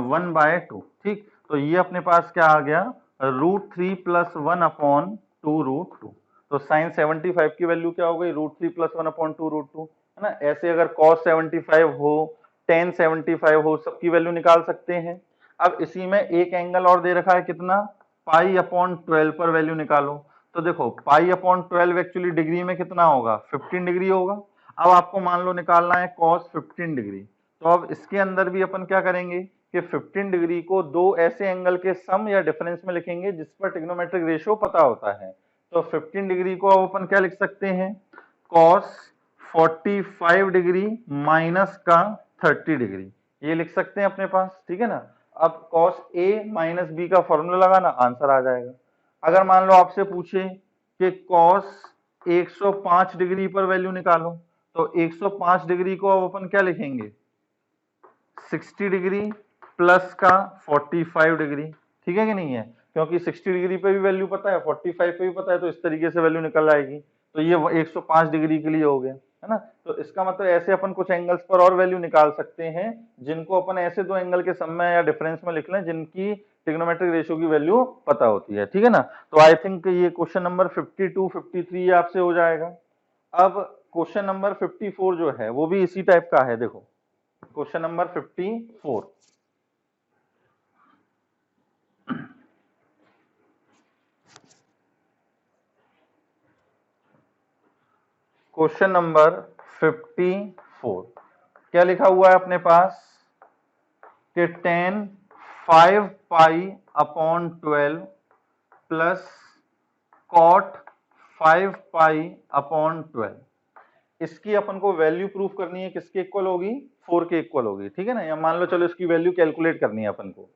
Speaker 1: 1/2, ठीक। तो ये अपने पास क्या आ गया, √3 प्लस 1/2√2। तो साइन 75 की वैल्यू क्या हो गई, √3 प्लस 1/2√2, है ना। ऐसे अगर cos 75 हो, tan 75 हो, सबकी वैल्यू निकाल सकते हैं। अब इसी में एक एंगल और दे रखा है, कितना, π/12 पर वैल्यू निकालो। तो देखो π/12 एक्चुअली डिग्री में कितना होगा, 15 डिग्री होगा। अब आपको मान लो निकालना है cos 15 डिग्री, तो अब इसके अंदर भी अपन क्या करेंगे कि 15 डिग्री को दो ऐसे एंगल के सम या डिफरेंस में लिखेंगे जिस पर ट्रिग्नोमेट्रिक रेशियो पता होता है। तो 15 डिग्री को अब अपन क्या लिख सकते हैं, cos 45 डिग्री माइनस का 30 डिग्री, ये लिख सकते हैं अपने पास, ठीक है ना। अब cos a माइनस बी का फॉर्मूला लगाना, आंसर आ जाएगा। अगर मान लो आपसे पूछे कि cos 105 डिग्री पर वैल्यू निकालो, तो 105 डिग्री को अब अपन क्या लिखेंगे, 60 डिग्री प्लस का 45 डिग्री, ठीक है कि नहीं है, क्योंकि 60 डिग्री पे भी वैल्यू पता है, 45 पे भी पता है, तो इस तरीके से वैल्यू निकल आएगी। तो ये 105 डिग्री के लिए हो गया, है ना। तो इसका मतलब ऐसे अपन कुछ एंगल्स पर और वैल्यू निकाल सकते हैं जिनको अपन ऐसे दो एंगल के सम में या डिफरेंस में लिख लें जिनकी ट्रिग्नोमेट्रिक रेशियो की वैल्यू पता होती है, ठीक है ना। तो आई थिंक ये क्वेश्चन नंबर 52 53 आपसे हो जाएगा। अब क्वेश्चन नंबर 54 जो है वो भी इसी टाइप का है। देखो क्वेश्चन नंबर 54, क्वेश्चन नंबर 54 क्या लिखा हुआ है अपने पास कि tan 5π/12 प्लस cot 5π/12, इसकी अपन को वैल्यू प्रूफ करनी है, किसके इक्वल होगी, 4 के इक्वल होगी, ठीक है ना। या मान लो चलो इसकी वैल्यू कैलकुलेट करनी है अपन को।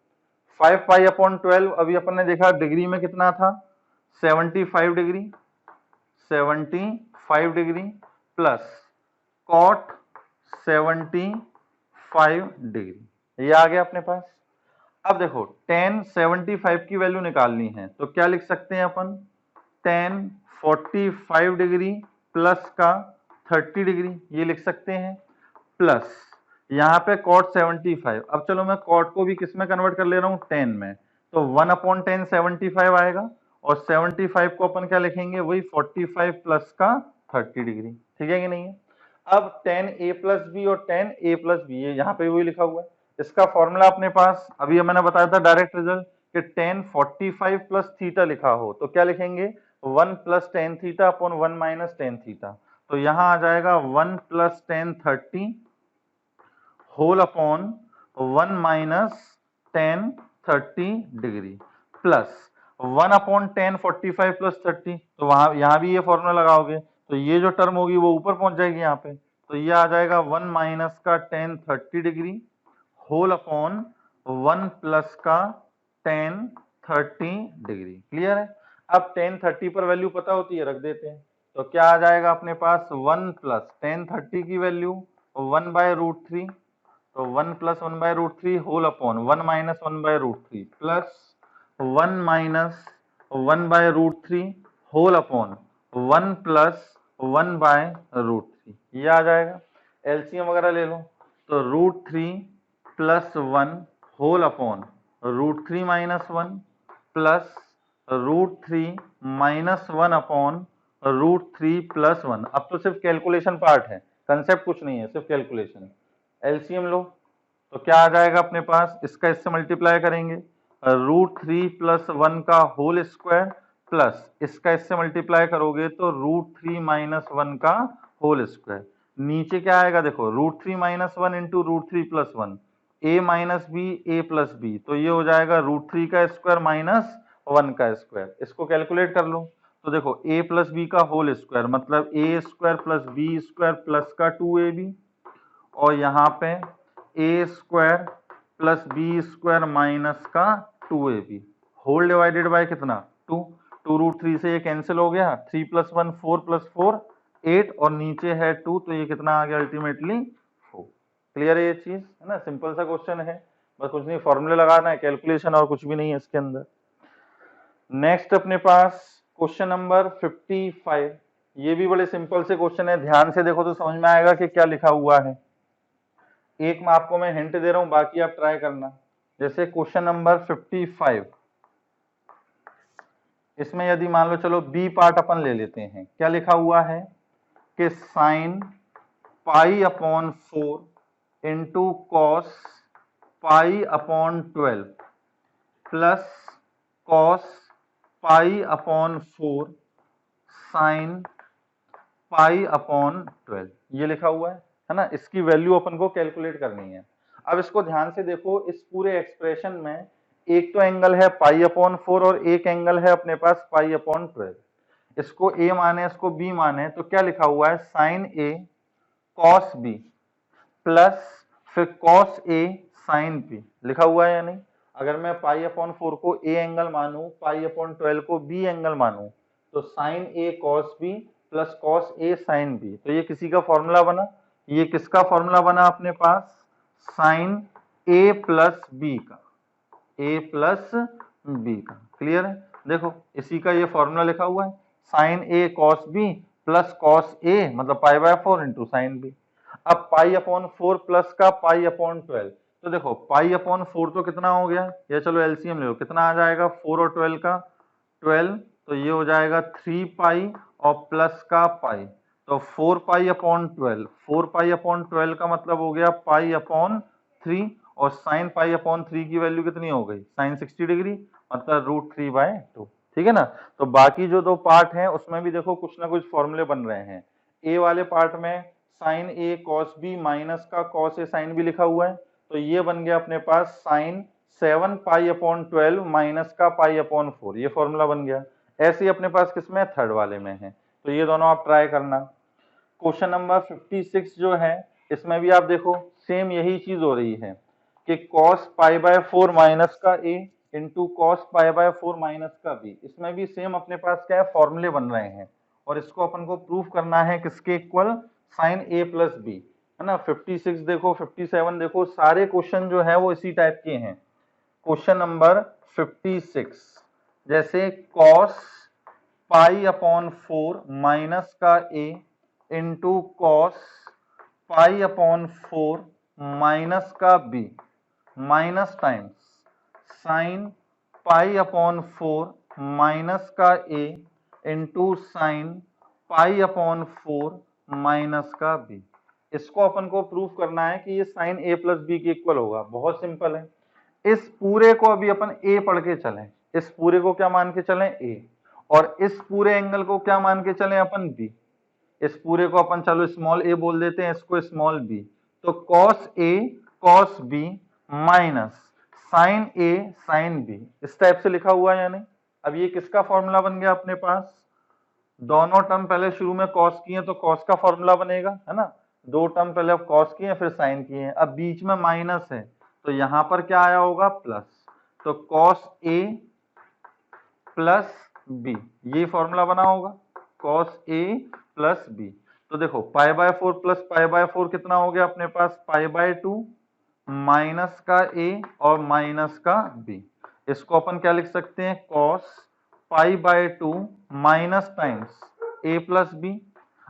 Speaker 1: 5π/12 अभी अपन ने देखा डिग्री में कितना था, 75 degree, 75 degree plus cot 75 degree, ये आ गया अपने पास। अब देखो tan 75 की वैल्यू निकालनी है, तो क्या लिख सकते हैं अपन, tan 45 डिग्री प्लस का 30 डिग्री, ये लिख सकते हैं, प्लस यहाँ पे cot 75। अब चलो मैं cot को भी किस में कन्वर्ट कर ले रहा हूँ, tan में, तो 1/tan 75 आएगा, और 75 को अपन क्या लिखेंगे, वही 45 प्लस का 30 डिग्री, ठीक है कि नहीं है। अब tan a प्लस बी और tan a प्लस बी, ये यहाँ पे वही लिखा हुआ है। इसका फॉर्मूला अपने पास अभी मैंने बताया था डायरेक्ट रिजल्ट कि tan 45 प्लस थीटा लिखा हो तो क्या लिखेंगे, 1 plus tan theta upon 1 minus tan theta. तो यहाँ आ जाएगा 1 plus tan 30 whole upon 1 minus tan 30 degree plus 1 upon tan 45 plus 30, तो वहां यहाँ भी ये फॉर्मूला लगाओगे तो ये जो टर्म होगी वो ऊपर पहुंच जाएगी यहाँ पे, तो ये आ जाएगा 1 माइनस का tan 30 degree whole upon 1 plus का tan 30 डिग्री। क्लियर है। अब tan 30 पर वैल्यू पता होती है, रख देते हैं, तो क्या आ जाएगा अपने पास 1 प्लस tan 30 की वैल्यू 1/√3, तो 1 plus 1/√3 whole upon 1 minus 1/√3 plus 1 minus 1/√3 whole upon 1 plus 1/√3, ये आ जाएगा। एलसीएम वगैरह ले लो, तो √3 plus 1 whole upon √3 minus 1 plus √3 minus 1 upon √3 plus 1। अब तो सिर्फ कैलकुलेशन पार्ट है, कंसेप्ट कुछ नहीं है, सिर्फ कैलकुलेशन। एलसीएम लो, तो क्या आ जाएगा अपने पास, इसका इससे मल्टीप्लाई करेंगे, √3 प्लस 1 का होल स्क्वायर प्लस इसका इससे मल्टीप्लाई करोगे तो √3 माइनस 1 का होल स्क्वायर। नीचे क्या आएगा देखो, √3 minus 1 into √3 plus 1, a minus b a plus b, तो ये हो जाएगा √3 का स्क्वायर माइनस 1 का स्क्वायर। इसको कैलकुलेट कर लो, तो देखो a प्लस बी का होल स्क्वायर मतलब a square plus b square plus का 2ab, और यहाँ पे a square plus b square minus का 2ab होल डिवाइडेड बाय कितना 2, 2√3 से ये कैंसिल हो गया, 3 + 1 4 + 4 8 और नीचे है 2, तो ये कितना आ गया अल्टीमेटली 4। क्लियर है ये चीज, है ना, सिंपल सा क्वेश्चन है, बस कुछ नहीं, फॉर्मूले लगाना है, कैलकुलेशन और कुछ भी नहीं है इसके अंदर। नेक्स्ट अपने पास क्वेश्चन नंबर 55, ये भी बड़े सिंपल से क्वेश्चन है, ध्यान से देखो तो समझ में आएगा कि क्या लिखा हुआ है। एक में आपको मैं हिंट दे रहा हूं, बाकी आप ट्राई करना। जैसे क्वेश्चन नंबर 55, इसमें यदि मान लो चलो बी पार्ट अपन ले लेते हैं, क्या लिखा हुआ है कि sine π/4 into cos π/12 plus cos π/4 sine π/12 ये लिखा हुआ है ना। इसकी वैल्यू अपन को कैलकुलेट करनी है। अब इसको ध्यान से देखो, इस पूरे एक्सप्रेशन में एक तो एंगल है π/4 और एक एंगल है अपने पास π/12। इसको a माने, इसको b माने, तो क्या लिखा हुआ है sine a cos b plus फिर कॉस a साइन b लिखा हुआ है या नहीं। अगर मैं π/4 को a एंगल मानूं, π/12 को b एंगल मानूं, तो sine a cos b plus cos a sine b, तो ये किसी का फॉर्मूला बना। ये किसका फॉर्मूला बना अपने पास, साइन a प्लस b का, a प्लस b का। क्लियर है, देखो इसी का ये फॉर्मूला लिखा हुआ है, sine a cos b plus cos a मतलब π/4 इंटू साइन b। अब π/4 प्लस का π/12, तो देखो π/4 तो कितना हो गया, या चलो एलसीएम ले लो, कितना आ जाएगा 4 और 12 का 12, तो ये हो जाएगा 3π और प्लस का पाई, तो 4π/12, 4π/12 का मतलब हो गया π/3, और साइन π/3 की वैल्यू कितनी हो गई, साइन 60 डिग्री मतलब √3/2। ठीक है ना। तो बाकी जो दो पार्ट हैं उसमें भी देखो कुछ ना कुछ फॉर्मूले बन रहे हैं। ए वाले पार्ट में sign a cos B minus का कॉस ए साइन बी लिखा हुआ है, तो ये बन गया अपने पास साइन 7π/12 माइनस का π/4, ये फॉर्मूला बन गया। ऐसे ही अपने पास किसमें थर्ड वाले में है, तो ये दोनों आप ट्राई करना। क्वेश्चन नंबर 56 जो है, इसमें भी आप देखो सेम यही चीज हो रही है कि cos π/4 माइनस का a इंटू कॉस π/4 माइनस का b, इसमें भी सेम अपने पास क्या है फॉर्मूले बन रहे हैं, और इसको अपन को प्रूफ करना है किसके equal, sine a plus b, है ना। 56 देखो, 57 देखो, सारे क्वेश्चन जो है वो इसी टाइप के हैं। क्वेश्चन नंबर 56, जैसे cos π/4 माइनस का a इंटू कॉस π/4 माइनस का b minus times sine π/4 minus का a इंटू साइन π/4 माइनस का b। इसको अपन को प्रूफ करना है कि ये साइन a प्लस b के इक्वल होगा। बहुत सिंपल है, इस पूरे को अभी अपन a पढ़ के चलें, इस पूरे को क्या मान के चलें a, और इस पूरे एंगल को क्या मान के चलें अपन b। इस पूरे को अपन चलो स्मॉल a बोल देते हैं, इसको स्मॉल b, तो cos a cos b minus sine a sine b, इस टाइप से लिखा हुआ है या नहीं। अब ये किसका फॉर्मूला बन गया अपने पास, दोनों टर्म पहले शुरू में cos किए तो cos का फॉर्मूला बनेगा, है ना। दो टर्म पहले अब cos किए फिर साइन किए, अब बीच में माइनस है तो यहां पर क्या आया होगा प्लस, तो cos a प्लस b, ये फॉर्मूला बना होगा cos a प्लस b। तो देखो π/4 प्लस π/4 कितना हो गया अपने पास, π/2 माइनस का a और माइनस का b। इसको अपन क्या लिख सकते हैं, cos π/2 minus times a plus b।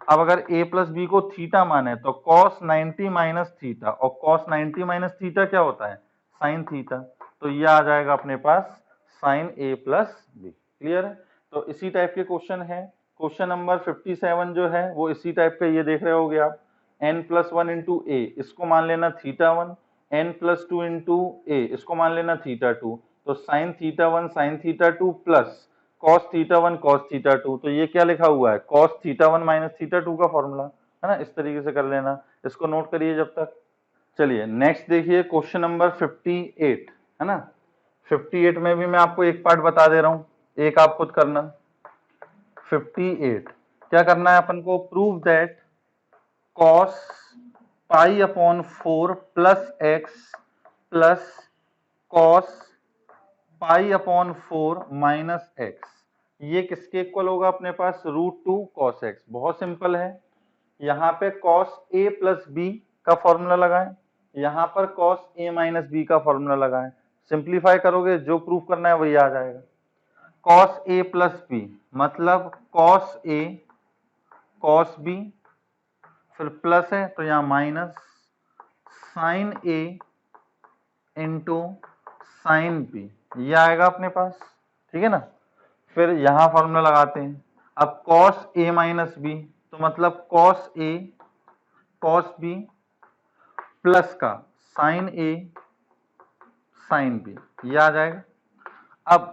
Speaker 1: अब अगर a प्लस b को थीटा माने तो cos 90 माइनस थीटा, और cos 90 माइनस थीटा क्या होता है, साइन थीटा, तो ये आ जाएगा अपने पास sine a plus b। Clear है। तो इसी टाइप के क्वेश्चन है। क्वेश्चन नंबर 57 जो है वो इसी टाइप का, ये देख रहे होगे आप, n+1 इंटू ए, इसको मान लेना θ1, n+2 इंटू ए, इसको मान लेना θ2, तो sine θ1 sine θ2 plus cos θ1 cos θ2, तो ये क्या लिखा हुआ है cos θ1 माइनस θ2 का फॉर्मूला, है ना। इस तरीके से कर लेना, इसको नोट करिए जब तक। चलिए नेक्स्ट देखिए क्वेश्चन नंबर 58, है ना। 58 में भी मैं आपको एक पार्ट बता दे रहा हूं, एक आप खुद करना। 58। क्या करना है अपन को? Prove that cos pi upon 4 plus x plus cos pi upon 4 minus x, ये किसके इक्वल होगा अपने पास? √2 cos x। बहुत सिंपल है। यहाँ पे cos a प्लस बी का फॉर्मूला लगाएं, यहाँ पर cos a माइनस बी का फॉर्मूला लगाएं। सिंप्लीफाई करोगे जो प्रूफ करना है वही आ जाएगा। cos a प्लस बी मतलब cos a cos b, फिर प्लस है तो यहाँ minus sin a into sine b, ये आएगा अपने पास। ठीक है ना। फिर यहां फॉर्मूला लगाते हैं। अब cos a माइनस बी तो मतलब cos a cos b plus का sin a sin b, ये आ जाएगा। अब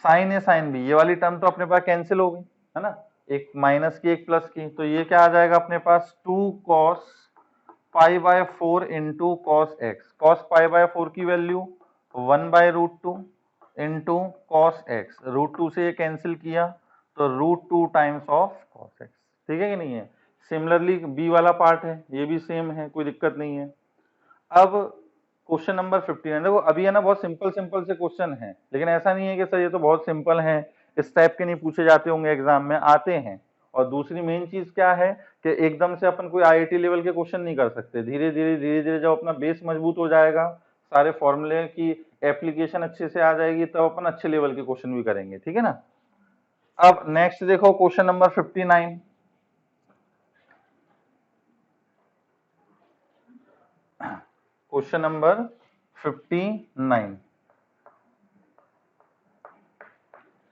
Speaker 1: sin a sin b, ये वाली टर्म तो अपने पास कैंसिल हो गई है ना, एक माइनस की एक प्लस की, तो ये क्या आ जाएगा अपने पास? 2 cos pi by 4 into cos x. Cos pi by 4 की वैल्यू 1/√2 इंटू कॉस एक्स, √2 से ये कैंसिल किया तो √2 टाइम्स ऑफ कॉस एक्स। ठीक है कि नहीं है? सिमिलरली बी वाला पार्ट है, ये भी सेम है, कोई दिक्कत नहीं है। अब क्वेश्चन नंबर 59, देखो अभी है ना बहुत सिंपल सिंपल से क्वेश्चन है, लेकिन ऐसा नहीं है कि सर ये तो बहुत सिंपल है, इस टाइप के नहीं पूछे जाते होंगे एग्जाम में, आते हैं। और दूसरी मेन चीज क्या है कि एकदम से अपन कोई आईआईटी लेवल के क्वेश्चन नहीं कर सकते, धीरे धीरे जब अपना बेस मजबूत हो जाएगा, सारे फॉर्मूले की एप्लीकेशन अच्छे से आ जाएगी, तब अपन अच्छे लेवल के क्वेश्चन भी करेंगे। ठीक है ना। अब नेक्स्ट देखो क्वेश्चन नंबर 59। क्वेश्चन नंबर 59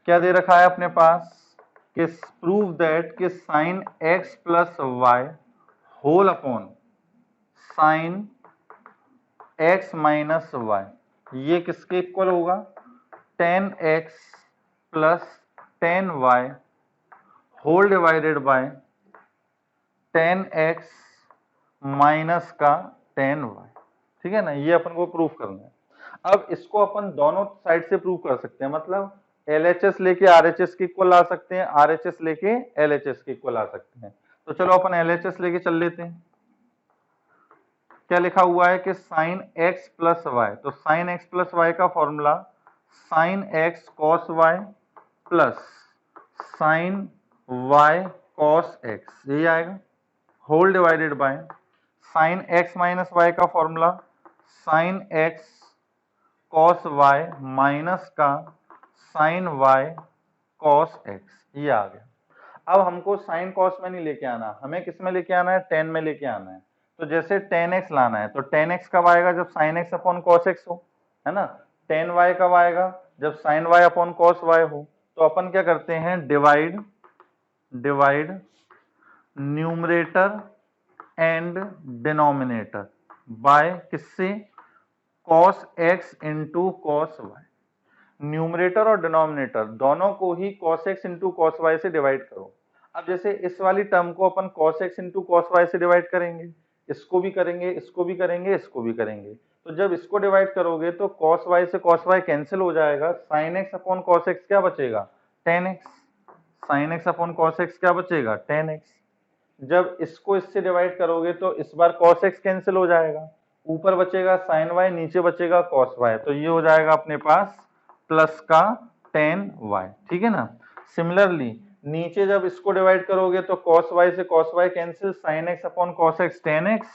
Speaker 1: क्या दे रखा है अपने पास कि प्रूव दैट कि sine x plus y whole upon sine x minus y, ये किसके इक्वल होगा? tan x plus tan y whole divided by tan x minus का tan y। ठीक है ना, ये अपन को प्रूफ करना है। अब इसको अपन दोनों साइड से प्रूफ कर सकते हैं, मतलब LHS लेके RHS के इक्वल ला सकते हैं, RHS लेके LHS के इक्वल ला सकते हैं। तो चलो अपन LHS लेके चल लेते हैं। क्या लिखा हुआ है कि साइन x प्लस वाई, तो साइन x प्लस वाई का formula sine x cos y plus sine y cos x, यही आएगा, whole divided by sine x minus y का formula sine x cos y minus का sine y cos x, ये आ गया। अब हमको साइन कॉस में नहीं लेके आना, हमें किस में लेके आना है? टेन में लेके आना है। तो जैसे tan x लाना है तो tan x कब आएगा? जब sin x upon cos x हो, है ना। tan y कब आएगा? जब sin y upon cos y हो। तो अपन क्या करते हैं? Divide numerator and denominator by किससे? cos x into cos y। Numerator और डिनोमिनेटर दोनों को ही cos x into cos y से डिवाइड करो। अब जैसे इस वाली टर्म को अपन cos x into cos y से डिवाइड करेंगे, इसको भी करेंगे, इसको भी करेंगे, इसको भी करेंगे, तो जब इसको डिवाइड करोगे तो cos y से cos y कैंसिल हो जाएगा, sin x upon cos x क्या बचेगा? tan x। sin x upon cos x क्या बचेगा? tan x। जब इसको इससे डिवाइड करोगे तो इस बार cos x कैंसिल हो जाएगा, ऊपर बचेगा sin y, नीचे बचेगा cos y, तो ये हो जाएगा अपने पास प्लस का tan y। ठीक है ना। सिमिलरली नीचे जब इसको डिवाइड करोगे तो cos y से cos y cancel, sin x upon cos x tan x,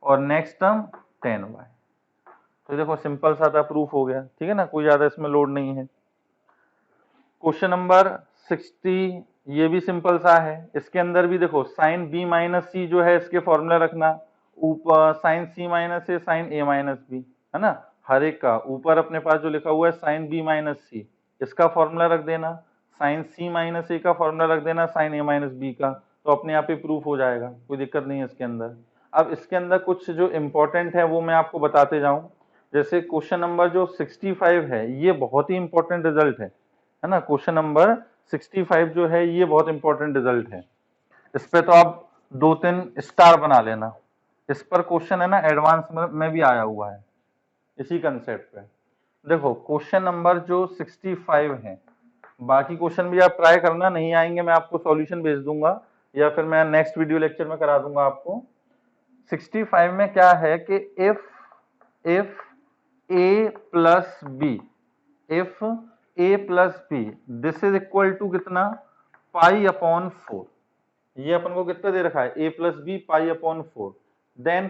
Speaker 1: और नेक्स्ट टर्म tan y। तो देखो सिंपल सा था, प्रूफ हो गया। ठीक है ना, कोई ज्यादा इसमें लोड नहीं है। क्वेश्चन नंबर 60 ये भी सिंपल सा है, इसके अंदर भी देखो साइन b माइनस सी जो है इसके फॉर्मूला रखना, ऊपर sine c minus a sine a minus b, है ना, हर एक का ऊपर अपने पास जो लिखा हुआ है साइन b माइनस सी, इसका फॉर्मूला रख देना, साइन c माइनस ए का फॉर्मूला रख देना साइन a माइनस बी का, तो अपने आप ही प्रूफ हो जाएगा, कोई दिक्कत नहीं है इसके अंदर। अब इसके अंदर कुछ जो इंपॉर्टेंट है वो मैं आपको बताते जाऊं। जैसे क्वेश्चन नंबर जो 65 है ये बहुत ही इंपॉर्टेंट रिजल्ट है ना। क्वेश्चन नंबर 65 जो है ये बहुत इंपॉर्टेंट रिजल्ट है, इस पे तो आप 2-3 स्टार बना लेना। इस पर क्वेश्चन है ना एडवांस में भी आया हुआ है इसी कंसेप्ट पे। देखो क्वेश्चन नंबर जो 65 है बाकी क्वेश्चन भी आप ट्राई करना, नहीं आएंगे मैं आपको सॉल्यूशन भेज दूंगा या फिर मैं नेक्स्ट वीडियो लेक्चर में करा दूंगा आपको। 65 में क्या है कि if a plus b, if a plus b this is equal to कितना, पाई अपॉन 4। ये अपन को कितना दे रखा है, a plus b pi upon 4। Then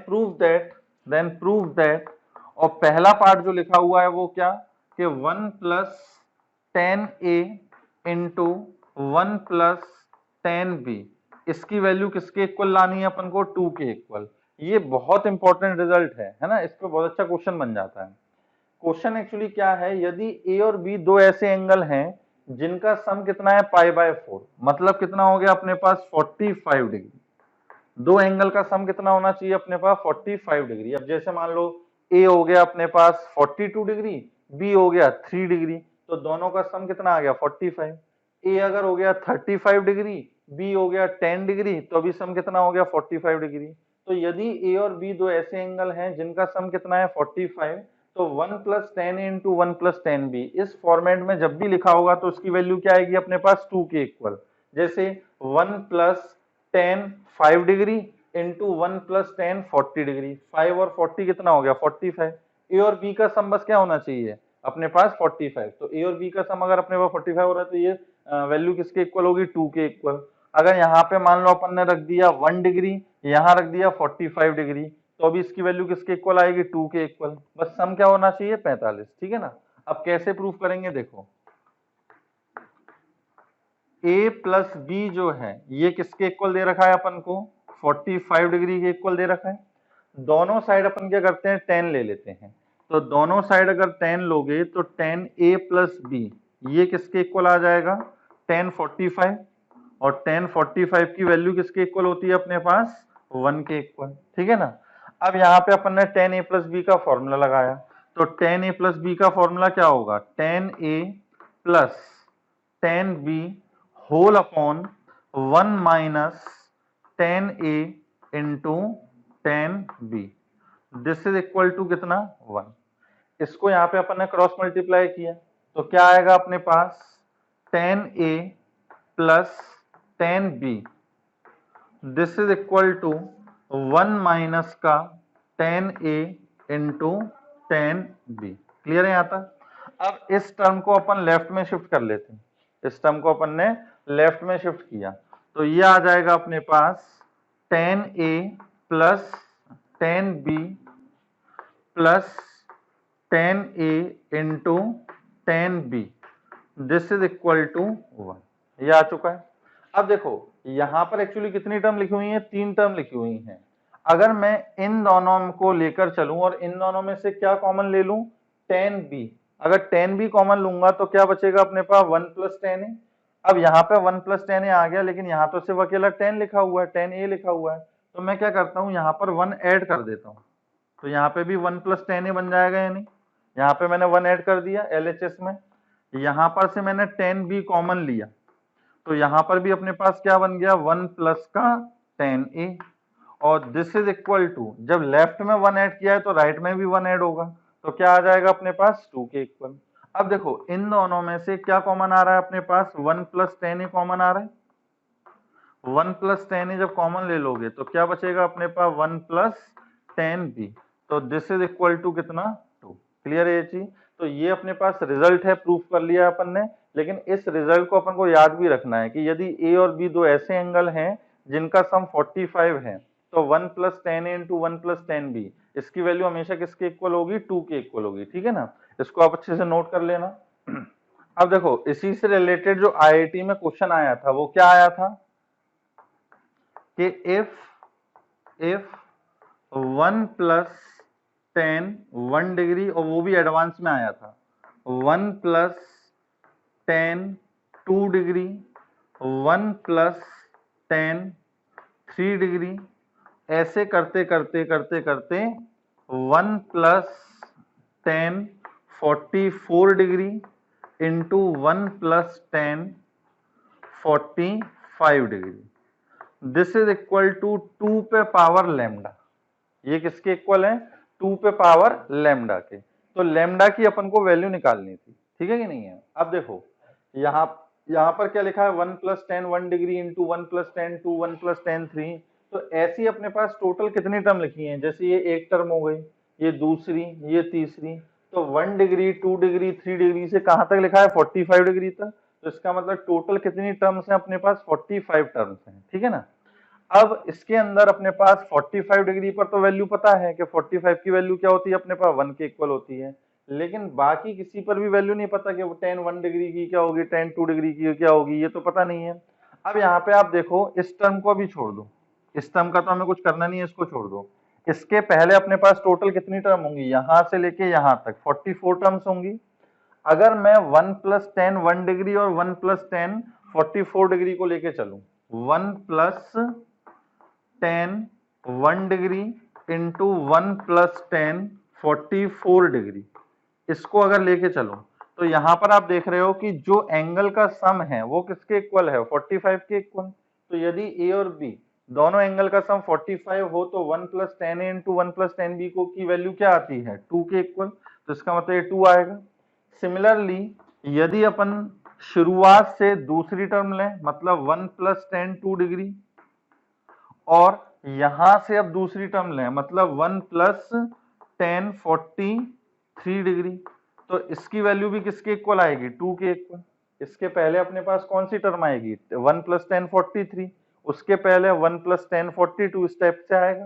Speaker 1: prove that, और पहला पार्ट जो लिखा हुआ है वो क्या, कि 1 plus 10a into 1 plus 10b, इसकी वैल्यू किसके इक्वल लानी है अपन को, 2 के इक्वल। ये बहुत इंपॉर्टेंट रिजल्ट है ना, इस पे बहुत अच्छा क्वेश्चन बन जाता है। क्वेश्चन एक्चुअली क्या है, यदि ए और बी दो ऐसे एंगल हैं जिनका सम कितना है पाई बाय 4, मतलब कितना हो गया अपने पास 45 डिग्री। दो एंगल का सम कितना होना चाहिए अपने पास 45 डिग्री। अब जैसे मान लो ए हो गया अपने पास 42 डिग्री, बी हो गया 3 डिग्री, तो दोनों का सम कितना आ गया 45। ए अगर हो गया 35 डिग्री, बी हो गया 10 डिग्री, तो अभी सम कितना हो गया 45 डिग्री। तो यदि ए और बी दो ऐसे एंगल हैं जिनका सम कितना है 45, तो 1 प्लस 10 इंटू 1 प्लस 10 बी, इस फॉर्मेट में जब भी लिखा होगा तो उसकी वैल्यू क्या आएगी अपने पास 2 के इक्वल। जैसे 1 plus 10 5 degree into 1 plus 10 40 degree, 5 और 40 कितना हो गया 45। ए और बी का सम बस क्या होना चाहिए अपने पास 45। तो ए और बी का सम अगर अपने पास 45 हो रहा है तो ये वैल्यू किसके इक्वल होगी 2 के इक्वल। अगर यहाँ पे मान लो अपन ने रख दिया 1 डिग्री, यहाँ रख दिया 45 डिग्री, तो अभी इसकी वैल्यू किसके इक्वल आएगी 2 के इक्वल। बस सम क्या होना चाहिए 45, ठीक है ना। अब कैसे प्रूफ करेंगे देखो, ए प्लस बी जो है ये किसके इक्वल दे रखा है अपन को 45 डिग्री के इक्वल दे रखा है। दोनों साइड अपन क्या करते हैं 10 ले लेते हैं, तो दोनों साइड अगर 10 लोगे तो 10 ए प्लस बी ये किसके इक्वल आ जाएगा 10 45, और 10 45 की वैल्यू किसके इक्वल होती है अपने पास 1 के इक्वल, ठीक है ना। अब यहाँ पे अपन ने 10 ए प्लस बी का फॉर्मूला लगाया, तो 10 ए प्लस बी का फॉर्मूला क्या होगा 10 a plus 10 b whole upon 1 minus 10 a into 10 b, this is equal to कितना 1। इसको यहाँ पे अपन ने क्रॉस मल्टीप्लाई किया तो क्या आएगा अपने पास 10 a plus 10 b, this is equal to 1 minus का 10 ए इंटू 10 बी। क्लियर है यहाँ तक। अब इस टर्म को अपन लेफ्ट में शिफ्ट कर लेते हैं, इस टर्म को अपन ने लेफ्ट में शिफ्ट किया तो ये आ जाएगा अपने पास 10 a plus 10 b plus 10 a into 10 b, this is equal to 1। ये आ चुका है। अब देखो यहां पर एक्चुअली कितनी टर्म लिखी हुई है 3 टर्म लिखी हुई हैं। अगर मैं इन दोनों को लेकर चलूं और इन दोनों में से क्या कॉमन ले लूं 10 बी, अगर 10 बी कॉमन लूंगा तो क्या बचेगा अपने पास 1 प्लस 10 ए। अब यहाँ पे 1 प्लस 10 ए आ गया, लेकिन यहाँ तो सिर्फ अकेला 10 लिखा हुआ है, 10 ए लिखा हुआ है, तो मैं क्या करता हूँ यहाँ पर 1 ऐड कर देता हूँ, तो यहाँ पे भी 1 प्लस 10 ए बन जाएगा या नहीं। यहाँ पे मैंने 1 ऐड कर दिया LHS में, यहाँ पर से मैंने 10 बी कॉमन लिया तो यहाँ पर भी अपने पास क्या बन गया 1 प्लस का 10 ए, और दिस इज इक्वल टू, जब लेफ्ट में 1 ऐड किया है तो राइट में भी 1 ऐड होगा, तो क्या आ जाएगा अपने पास 2 के इक्वल। अब देखो इन दोनों में से क्या कॉमन आ रहा है अपने पास 1 प्लस 10 ए कॉमन आ रहा है, 1 प्लस 10 ए जब कॉमन ले लोगे तो क्या बचेगा अपने पास 1 प्लस 10 बी, तो दिस इज इक्वल टू कितना 2। क्लियर है ये चीज। तो ये अपने पास रिजल्ट है, प्रूफ कर लिया अपन ने, लेकिन इस रिजल्ट को अपन को याद भी रखना है कि यदि ए और बी दो ऐसे एंगल हैं जिनका सम 45 है तो 1 plus 10 a into 1 plus 10 B, इसकी वैल्यू हमेशा किसके इक्वल होगी 2 के इक्वल होगी, ठीक है ना। इसको आप अच्छे से नोट कर लेना। अब देखो इसी से रिलेटेड जो IIT में क्वेश्चन आया था वो क्या आया था कि इफ 1 प्लस 10 1 डिग्री, और वो भी एडवांस में आया था 1 प्लस 10 2 डिग्री, 1 प्लस 10 3 डिग्री, ऐसे करते करते करते करते 1 plus 10 44 degree into 1 plus 10 45 degree, this is equal to 2 पे पावर लैम्डा। ये किसके इक्वल है 2 पे पावर लैम्डा के। तो लैम्डा की अपन को वैल्यू निकालनी थी, ठीक है कि नहीं है। अब देखो यहाँ यहाँ पर क्या लिखा है 1+10 1 डिग्री इंटू 1+10 2 1+10 3। तो ऐसी अपने पास टोटल कितनी टर्म लिखी हैं, जैसे ये एक टर्म हो गई, ये दूसरी, ये तीसरी। तो 1 डिग्री 2 डिग्री 3 डिग्री से कहाँ तक लिखा है 45 डिग्री तक। तो इसका मतलब टोटल कितनी टर्म्स हैं अपने पास 45 टर्म्स हैं, ठीक है ना। अब इसके अंदर अपने पास 45 डिग्री पर तो वैल्यू पता है कि 45 की वैल्यू क्या होती है अपने पास 1 के इक्वल होती है, लेकिन बाकी किसी पर भी वैल्यू नहीं पता कि वो 10 1 डिग्री की क्या होगी, 10 2 डिग्री की क्या होगी, ये तो पता नहीं है। अब यहाँ पे आप देखो इस टर्म को अभी छोड़ दो, इस टर्म का तो हमें कुछ करना नहीं है, इसको छोड़ दो। इसके पहले अपने पास टोटल कितनी टर्म होंगी, यहां से लेके यहां तक 44 टर्म्स होंगी। अगर मैं 1+10 1 डिग्री और 1+10 44 डिग्री को लेके चलूं, 1+10 1 डिग्री इंटू 1+10 44 डिग्री, इसको अगर लेके चलो तो यहां पर आप देख रहे हो कि जो एंगल का सम है वो किसके इक्वल है 45 के इक्वल। तो यदि ए और बी दोनों एंगल का सम 45 हो तो 1+10 ए इंटू 1+10 बी को की वैल्यू क्या आती है 2 के इक्वल, तो इसका मतलब ये 2 आएगा। सिमिलरली यदि अपन शुरुआत से दूसरी टर्म लें, मतलब 1+10 2 डिग्री, और यहां से अब दूसरी टर्म लें, मतलब 1+10 43 डिग्री, तो इसकी वैल्यू भी किसके इक्वल आएगी 2 के इक्वल। इसके पहले अपने पास कौन सी टर्म आएगी 1+10 43, उसके पहले 1+10 42, इस टाइप से आएगा।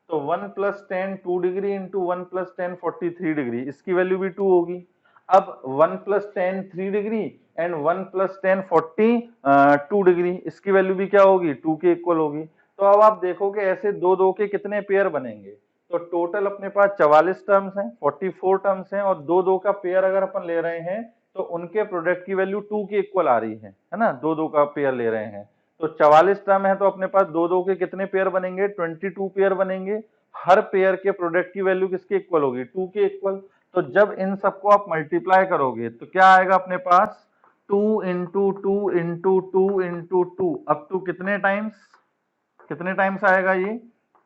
Speaker 1: तो 1+10 2 डिग्री इंटू 1+10 43 डिग्री, इसकी वैल्यू भी 2 होगी। अब 1+10 3 डिग्री एंड 1+10 42 डिग्री, इसकी वैल्यू भी क्या होगी 2 के इक्वल होगी। तो अब आप देखो कि ऐसे दो दो के कितने पेयर बनेंगे, तो टोटल अपने पास 44 टर्म्स हैं, 44 टर्म्स हैं, और दो दो का पेयर अगर अपन ले रहे हैं तो उनके प्रोडक्ट की वैल्यू 2 के इक्वल आ रही है ना, दो दो का पेयर ले रहे हैं। तो 44 टर्म है तो अपने पास दो दो के कितने पेयर बनेंगे 22 पेयर बनेंगे। हर पेयर के प्रोडक्ट की वैल्यू किसके इक्वल होगी 2 के इक्वल। तो जब इन सबको आप मल्टीप्लाई करोगे तो क्या आएगा अपने पास 2 into 2 into 2 into 2 up to कितने टाइम्स आएगा ये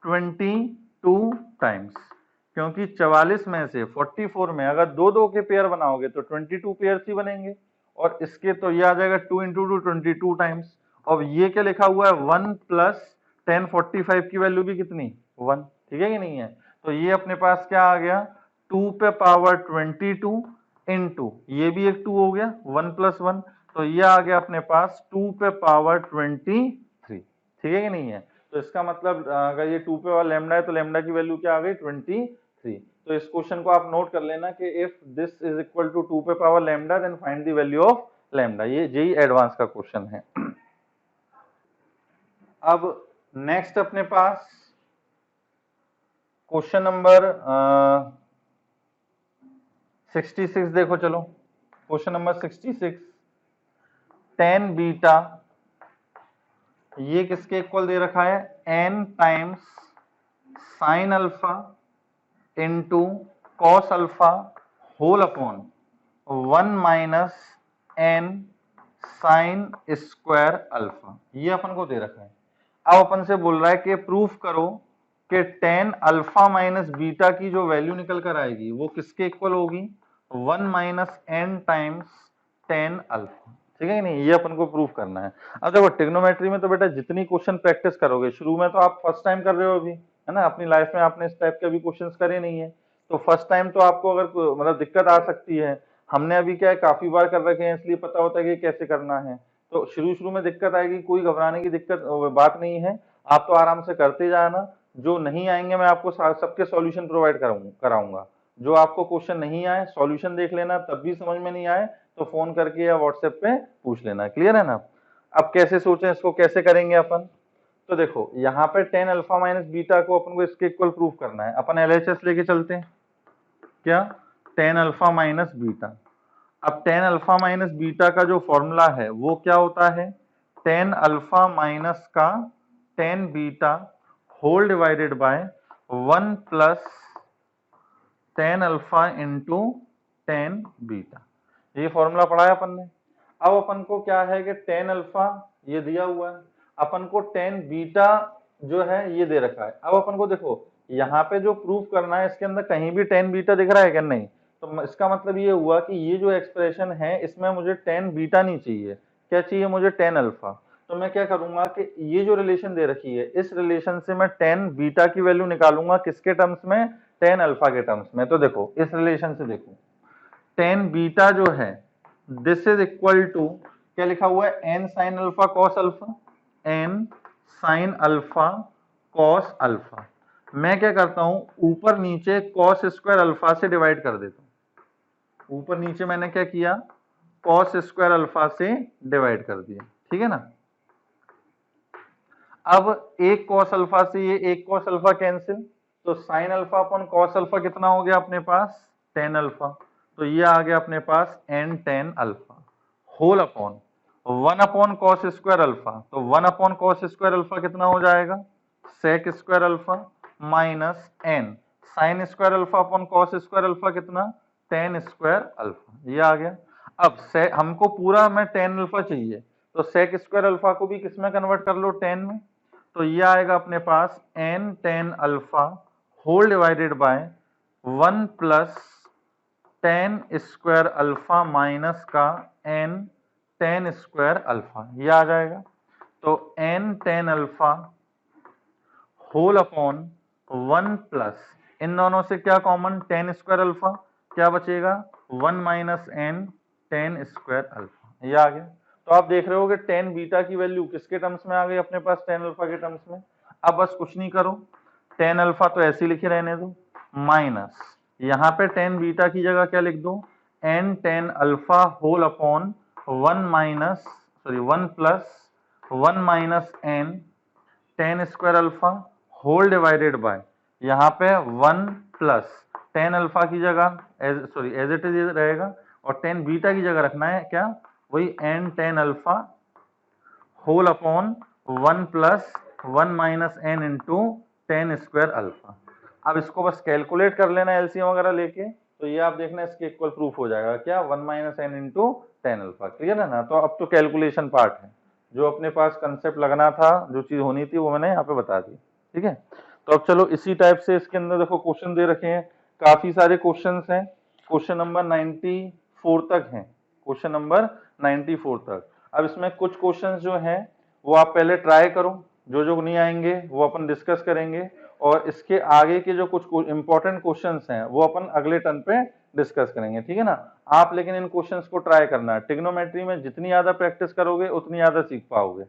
Speaker 1: 22 टाइम्स, क्योंकि 44 में से 44 में अगर दो दो के पेयर बनाओगे तो 22 पेयर ही बनेंगे, और इसके तो ये आ जाएगा 2 इंटू 2 22 टाइम्स। और ये क्या लिखा हुआ है 1+10 45 की वैल्यू भी कितनी 1, ठीक है कि नहीं है। तो ये अपने पास क्या आ गया 2 पे पावर 22 इंटू ये भी एक 2 हो गया 1+1, तो ये आ गया अपने पास 2 पे पावर 23, ठीक है कि नहीं है। तो इसका मतलब अगर ये 2 पे और लैम्डा है तो लैम्डा की वैल्यू क्या आ गई 23। तो इस क्वेश्चन को आप नोट कर लेना कि if this is equal to 2 पे power lambda then find the value of lambda. ये जेई एडवांस का क्वेश्चन है। अब नेक्स्ट अपने पास क्वेश्चन नंबर 66 देखो, चलो क्वेश्चन नंबर 66, tan बीटा ये किसके इक्वल दे रखा है n times sine alpha into cos alpha whole upon 1 minus n sine square alpha, ये अपन को दे रखा है। अब अपन से बोल रहा है कि प्रूफ करो कि tan अल्फा माइनस बीटा की जो वैल्यू निकल कर आएगी वो किसके इक्वल होगी 1 minus n times tan alpha, ठीक है नहीं, ये अपन को प्रूफ करना है। अब देखो ट्रिग्नोमेट्री में तो बेटा जितनी क्वेश्चन प्रैक्टिस करोगे, शुरू में तो आप फर्स्ट टाइम कर रहे हो अभी, है ना, अपनी लाइफ में आपने इस टाइप के अभी क्वेश्चंस करे नहीं है, तो फर्स्ट टाइम तो आपको अगर मतलब दिक्कत आ सकती है। हमने अभी क्या है काफी बार कर रखे हैं इसलिए पता होता है कि कैसे करना है। तो शुरू शुरू में दिक्कत आएगी, कोई घबराने की दिक्कत बात नहीं है, आप तो आराम से करते जाना। जो नहीं आएंगे मैं आपको सबके सॉल्यूशन प्रोवाइड कराऊंगा। जो आपको क्वेश्चन नहीं आए सॉल्यूशन देख लेना, तब भी समझ में नहीं आए तो फोन करके या व्हाट्सएप पे पूछ लेना, क्लियर है ना। अब कैसे सोचें इसको, कैसे करेंगे अपन, तो देखो यहाँ पे tan अल्फा माइनस बीटा को अपन को इसके इक्वल प्रूफ करना है, अपन LHS लेके चलते हैं। क्या tan अल्फा माइनस बीटा, अब tan अल्फा माइनस बीटा का जो फॉर्मूला है वो क्या होता है tan अल्फा माइनस का tan beta whole divided by 1 plus tan alpha into tan beta, ये फॉर्मूला पढ़ा है अपन ने। अब अपन को क्या है कि tan अल्फा ये दिया हुआ है, अपन को tan बीटा जो है ये दे रखा है। अब अपन को देखो यहाँ पे जो प्रूफ करना है इसके अंदर कहीं भी tan बीटा दिख रहा है क्या, नहीं, तो इसका मतलब ये हुआ कि ये जो एक्सप्रेशन है इसमें मुझे टेन बीटा नहीं चाहिए, क्या चाहिए मुझे टेन अल्फा। तो मैं क्या करूंगा कि ये जो रिलेशन दे रखी है इस रिलेशन से मैं टेन बीटा की वैल्यू निकालूंगा, किसके टर्म्स में, टेन अल्फा के टर्म्स में। तो देखो इस रिलेशन से देखो टेन बीटा जो है दिस इज इक्वल टू क्या लिखा हुआ है, n sine alpha cos alpha, n sine alpha cos alpha. मैं क्या करता हूं ऊपर नीचे कॉस स्क्वायर अल्फा से डिवाइड कर देता हूं, ऊपर नीचे मैंने क्या किया कॉस स्क्वायर अल्फा से डिवाइड कर दिया, ठीक है ना। अब एक कॉस अल्फा से ये एक कॉस अल्फा कैंसिल, तो sine alpha upon cos alpha कितना हो गया अपने पास, टेन अल्फा। तो ये आ गया अपने पास n tan alpha whole upon one upon cos square alpha. तो वन अपॉन कॉस स्क्वायर अल्फा कितना हो जाएगा, sec square alpha minus n sine square alpha upon cos square alpha कितना, टेन स्क्वायर अल्फा। ये आ गया। अब हमको पूरा में टेन अल्फा चाहिए, तो सेक स्क्वायर अल्फा को भी किसमें कन्वर्ट कर लो, टेन में। तो ये आएगा अपने पास n tan alpha whole divided by one plus tan square alpha minus का एन टेन स्क्वायर अल्फा, ये आ जाएगा। तो n tan alpha whole upon one plus इन दोनों से क्या कॉमन, टेन स्क्वायर अल्फा, क्या बचेगा one minus n tan square alpha, ये आ गया। तो आप देख रहे हो कि टेन बीटा की वैल्यू किसके टर्म्स में आ गई अपने पास, टेन अल्फा के टर्म्स में। अब बस कुछ नहीं करो, टेन अल्फा तो ऐसे लिखे रहने दो, माइनस यहाँ पे टेन बीटा की जगह क्या लिख दो, n tan alpha whole upon one minus sorry one plus one minus n tan square alpha whole divided by यहाँ पे वन प्लस टेन अल्फा की जगह एज इट इज रहेगा, और टेन बीटा की जगह रखना है क्या, वही n tan alpha whole upon one plus one minus n into tan square alpha. अब इसको बस कैलकुलेट कर लेना एलसीएम वगैरह लेके, तो ये आप देखना इसके इक्वल प्रूफ हो जाएगा क्या, one minus n into tan alpha. Clear है ना। तो अब तो कैलकुलेशन पार्ट है, जो अपने पास कंसेप्ट लगना था, जो चीज होनी थी वो मैंने यहाँ पे बता दी, ठीक है। तो अब चलो इसी टाइप से इसके अंदर देखो क्वेश्चन दे रखे हैं, काफी सारे क्वेश्चन हैं, क्वेश्चन नंबर 94 तक हैं, क्वेश्चन नंबर 94 तक। अब इसमें कुछ क्वेश्चंस जो हैं वो आप पहले ट्राई करो, जो जो नहीं आएंगे वो अपन डिस्कस करेंगे, और इसके आगे के जो कुछ इंपॉर्टेंट क्वेश्चंस हैं वो अपन अगले टर्न पे डिस्कस करेंगे, ठीक है ना। आप लेकिन इन क्वेश्चंस को ट्राई करना है, ट्रिग्नोमेट्री में जितनी ज्यादा प्रैक्टिस करोगे उतनी ज्यादा सीख पाओगे,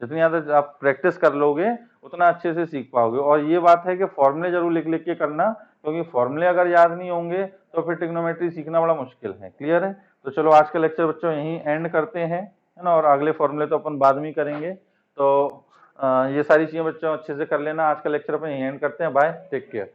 Speaker 1: जितनी ज्यादा आप प्रैक्टिस कर लोगे उतना अच्छे से सीख पाओगे। और ये बात है कि फॉर्मूले जरूर लिख लिख के करना, क्योंकि फॉर्मूले अगर याद नहीं होंगे तो फिर ट्रिग्नोमेट्री सीखना बड़ा मुश्किल है। क्लियर है। तो चलो आज का लेक्चर बच्चों यहीं एंड करते हैं, है ना, और अगले फॉर्मूले तो अपन बाद में करेंगे। तो ये सारी चीजें बच्चों अच्छे से कर लेना। आज का लेक्चर अपन यहीं एंड करते हैं। Bye, take care.